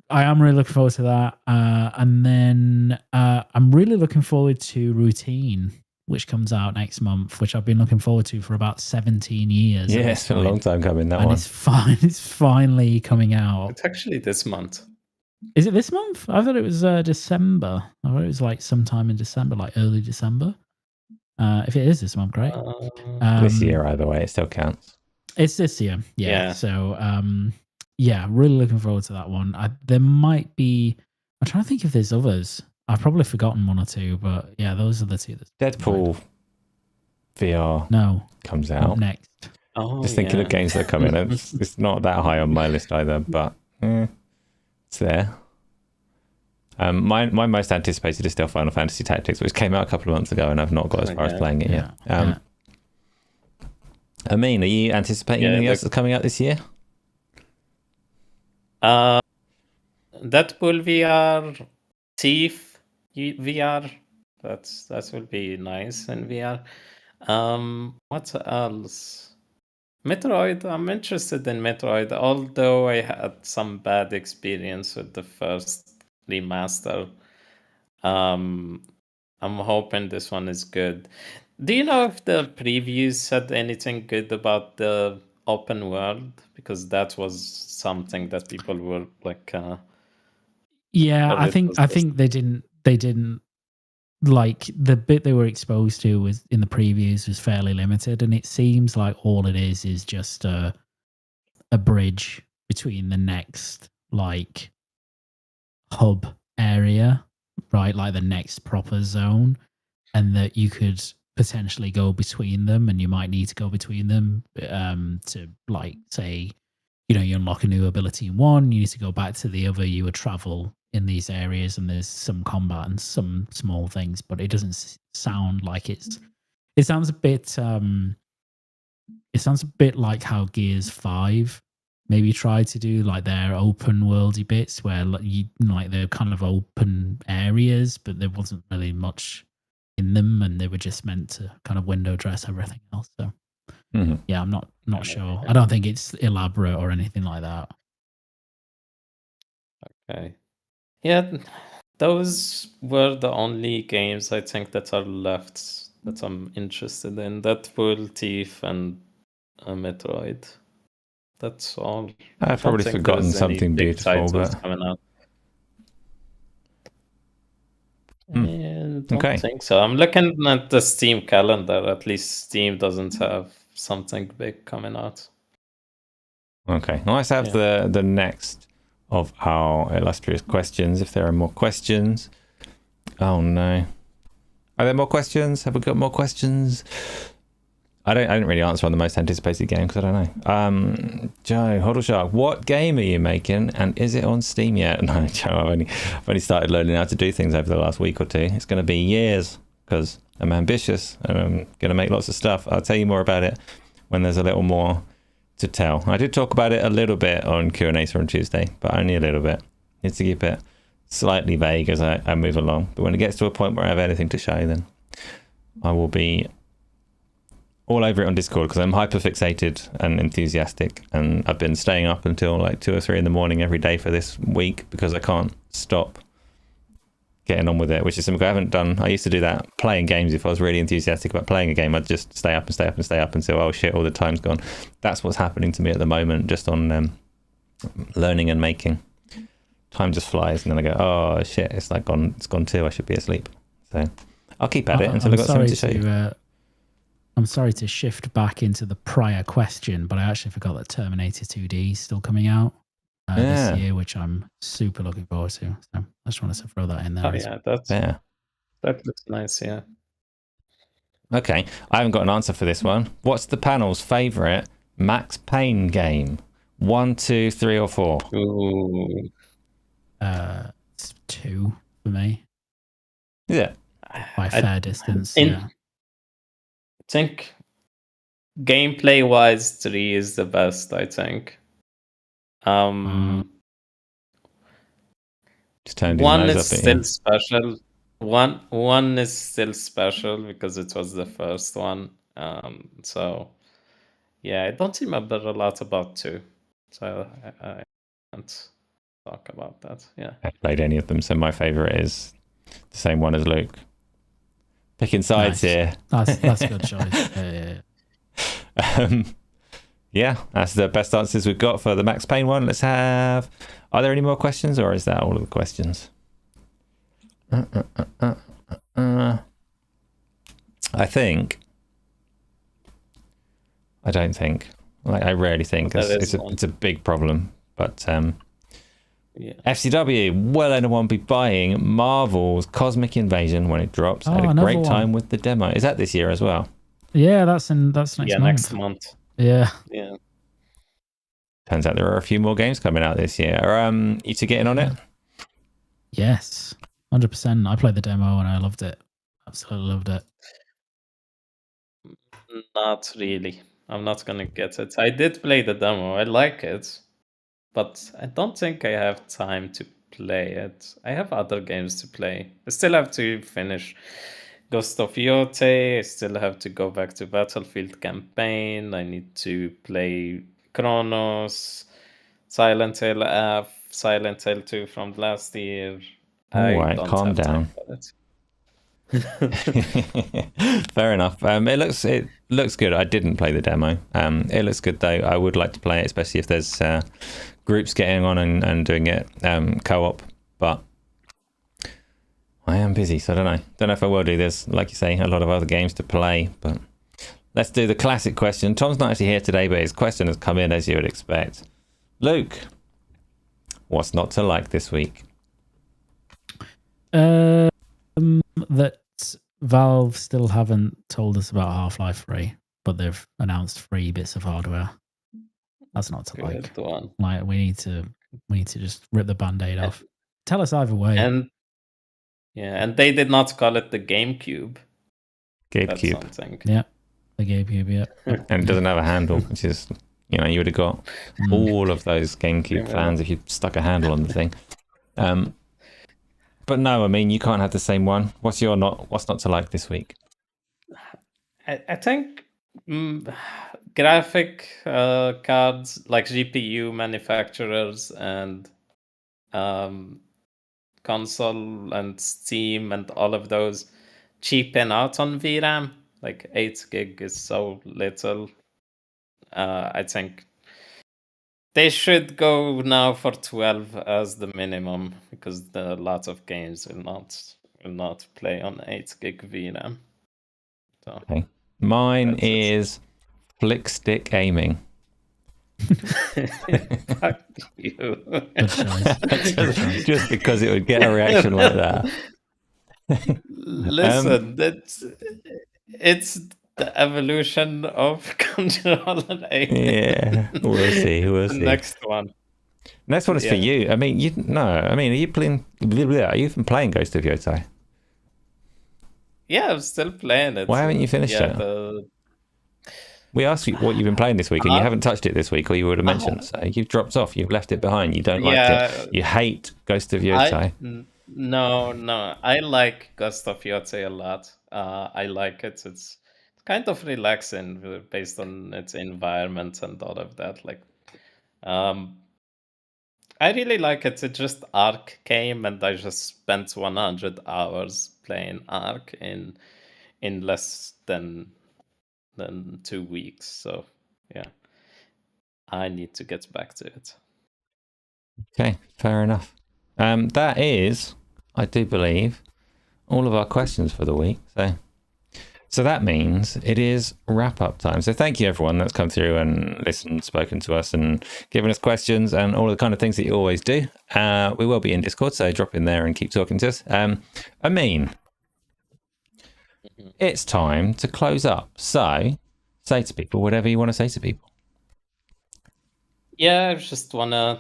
I am really looking forward to that. And then I'm really looking forward to Routine, which comes out next month, which I've been looking forward to for about 17 years.
Yeah, it's been a long time coming, that
and
one.
It's finally coming out.
It's actually this month.
Is it this month? I thought it was December. I thought it was like sometime in December, like early December. If it is this month, great.
This year, either way, it still counts.
It's this year, yeah. So, really looking forward to that one. There might be. I'm trying to think if there's others. I've probably forgotten one or two, but yeah, those are the two.
Deadpool VR comes out
next.
Just thinking of games that are coming. It's not that high on my list either, but it's there. My most anticipated is still Final Fantasy Tactics, which came out a couple of months ago, and I've not got as far as playing it yet. Amin, are you anticipating anything else that's coming out this year?
Deadpool VR, Thief VR. That will be nice in VR. What else? Metroid. I'm interested in Metroid, although I had some bad experience with the first remaster. I'm hoping this one is good. Do you know if the previews said anything good about the open world? Because that was something that people were like.
I think they didn't like the bit they were exposed to was in the previews was fairly limited, and it seems like all it is just a bridge between the next like hub area, right? Like the next proper zone, and that you could potentially go between them, and you might need to go between them to, like, say, you unlock a new ability in one, you need to go back to the other, you would travel in these areas, and there's some combat and some small things, but it doesn't sound like it sounds a bit like how Gears 5 maybe tried to do, like their open worldy bits where like they're kind of open areas, but there wasn't really much in them, and they were just meant to kind of window dress everything else. So yeah, I'm not sure. I don't think it's elaborate or anything like that.
Okay. Yeah, those were the only games I think that are left that I'm interested in. Deadpool, Thief, and Metroid. That's all.
I've probably forgotten something beautiful, but
coming out. I don't think so. I'm looking at the Steam calendar. At least Steam doesn't have something big coming out.
Okay, well, let's have the next of our illustrious questions, if there are more questions. Oh no. Are there more questions? Have we got more questions? I didn't really answer on the most anticipated game because I don't know. Joe, Hodl Shark, what game are you making, and is it on Steam yet? No, Joe, I've only started learning how to do things over the last week or two. It's going to be years because I'm ambitious and I'm going to make lots of stuff. I'll tell you more about it when there's a little more to tell. I did talk about it a little bit on Q&A on Tuesday, but only a little bit. Need to keep it slightly vague as I move along. But when it gets to a point where I have anything to show, then I will be all over it on Discord because I'm hyper fixated and enthusiastic, and I've been staying up until like 2 or 3 in the morning every day for this week because I can't stop getting on with it, which is something I haven't done. I used to do that playing games. If I was really enthusiastic about playing a game, I'd just stay up and stay up and stay up until, oh shit, all the time's gone. That's what's happening to me at the moment, just on learning and making. Time just flies, and then I go, oh shit, it's like gone. It's gone too. I should be asleep. So I'll keep at it until I've got something to show you.
I'm sorry to shift back into the prior question, but I actually forgot that Terminator 2D is still coming out this year, which I'm super looking forward to. So I just wanted to throw that in there.
Oh yeah, that looks nice. Yeah.
Okay, I haven't got an answer for this one. What's the panel's favourite Max Payne game? 1, 2, 3, or 4?
Ooh.
It's 2 for me.
Yeah.
By a fair distance.
I think gameplay wise 3 is the best, I think.
Just turned his
One
nose
is
up at
still
you.
special. One is still special because it was the first one. So yeah, I don't remember a lot about 2. So I can't talk about that. Yeah.
I haven't played any of them, so my favourite is the same one as Luke. Picking sides here.
That's a good choice.
Yeah, that's the best answers we've got for the Max Payne one. Let's have... Are there any more questions, or is that all of the questions? I think... I don't think. Like, I rarely think. It's a big problem. But
Yeah.
FCW, will anyone be buying Marvel's Cosmic Invasion when it drops? I had a great time with the demo. Is that this year as well?
Yeah, that's next month.
Next month.
Yeah.
Turns out there are a few more games coming out this year. Are you two getting on it?
Yes, 100%. I played the demo and I loved it. Absolutely loved it.
Not really. I'm not gonna get it. I did play the demo. I like it, but I don't think I have time to play it. I have other games to play. I still have to finish Ghost of Yotei. I still have to go back to Battlefield campaign. I need to play Chronos, Silent Hill F, Silent Hill 2 from last year.
All right, calm down. Fair enough. It looks good. I didn't play the demo. It looks good though. I would like to play it, especially if there's groups getting on and doing it co-op. But I am busy, so I don't know if I will do this. Like you say, a lot of other games to play. But let's do the classic question. Tom's not actually here today, but his question has come in as you would expect. Luke, what's not to like this week?
That Valve still haven't told us about Half-Life 3, but they've announced 3 bits of hardware. That's not to like.
One.
Like we need to just rip the band-aid off. Tell us either way.
And they did not call it the GameCube.
GameCube.
Yeah, the GameCube. Yeah,
and it doesn't have a handle, which is you would have got all of those GameCube fans if you stuck a handle on the thing. But no, I mean, you can't have the same one. What's not to like this week?
I think graphic cards, like GPU manufacturers and console and Steam and all of those cheapen out on VRAM. Like 8 gig is so little. I think they should go now for 12 as the minimum, because a lot of games will not play on 8 gig VRAM. So,
okay. Mine is flick stick aiming.
Fuck you.
just because it would get a reaction like that.
Listen, it's the evolution of controller aiming.
Yeah, we'll see.
Next one.
Next one is for you. I mean, are you playing? Are you even playing Ghost of Yotei?
Yeah, I'm still playing it.
Why haven't you finished it? We asked you what you've been playing this week, and you haven't touched it this week, or you would have mentioned. So you've dropped off. You've left it behind. You don't like it. You hate Ghost of Yotei.
No. I like Ghost of Yotei a lot. I like it. It's kind of relaxing based on its environment and all of that. Like, I really like it. It just Arc came, and I just spent 100 hours playing Arc in less than 2 weeks. So yeah, I need to get back to it.
Okay, fair enough. That is, I do believe, all of our questions for the week. So that means it is wrap-up time. So thank you, everyone that's come through and listened, spoken to us, and given us questions and all the kind of things that you always do. We will be in Discord, so drop in there and keep talking to us. Amin, it's time to close up. So say to people whatever you want to say to people.
Yeah, I just want to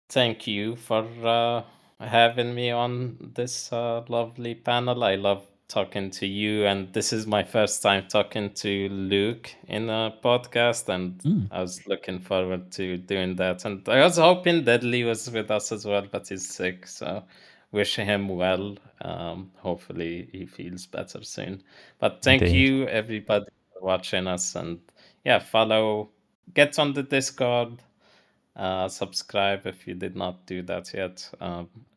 thank you for having me on this lovely panel. I love talking to you, and this is my first time talking to Luke in a podcast, and I was looking forward to doing that. And I was hoping Headley was with us as well, but he's sick, so wish him well. Hopefully he feels better soon. But thank
Indeed.
you, everybody, for watching us, and yeah, follow, get on the Discord. Subscribe if you did not do that yet.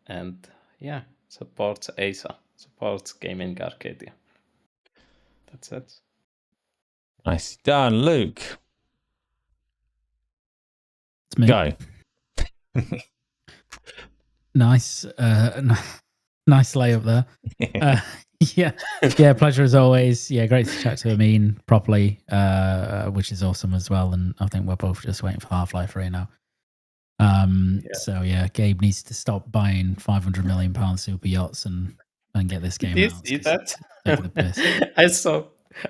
And yeah, support Asa, support Gaming Arcadia. That's it.
Nice done, Luke.
It's me.
Go.
Nice. Nice layup there. Yeah, pleasure as always. Yeah, great to chat to Amin properly, which is awesome as well. And I think we're both just waiting for Half-Life 3 now. So yeah, Gabe needs to stop buying £500 million super yachts and get this game
Did
out.
you see that?
Taking the piss.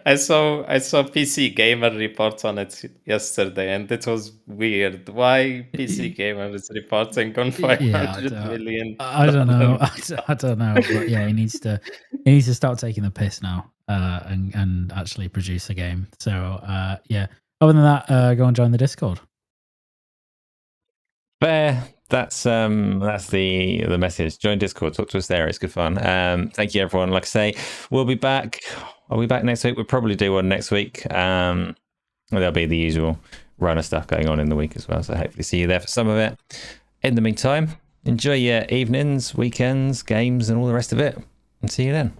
I saw PC Gamer report on it yesterday, and it was weird. Why PC Gamer is reporting on 500 million?
I don't know. I don't know. But yeah, he needs to start taking the piss now, and actually produce a game. So yeah. Other than that, go and join the Discord.
Fair. That's the message. Join Discord, talk to us there. It's good fun. Thank you, everyone. Like I say, we'll be back. Are we back next week? We'll probably do one next week. There'll be the usual run of stuff going on in the week as well. So hopefully see you there for some of it. In the meantime, enjoy your evenings, weekends, games, and all the rest of it. And see you then.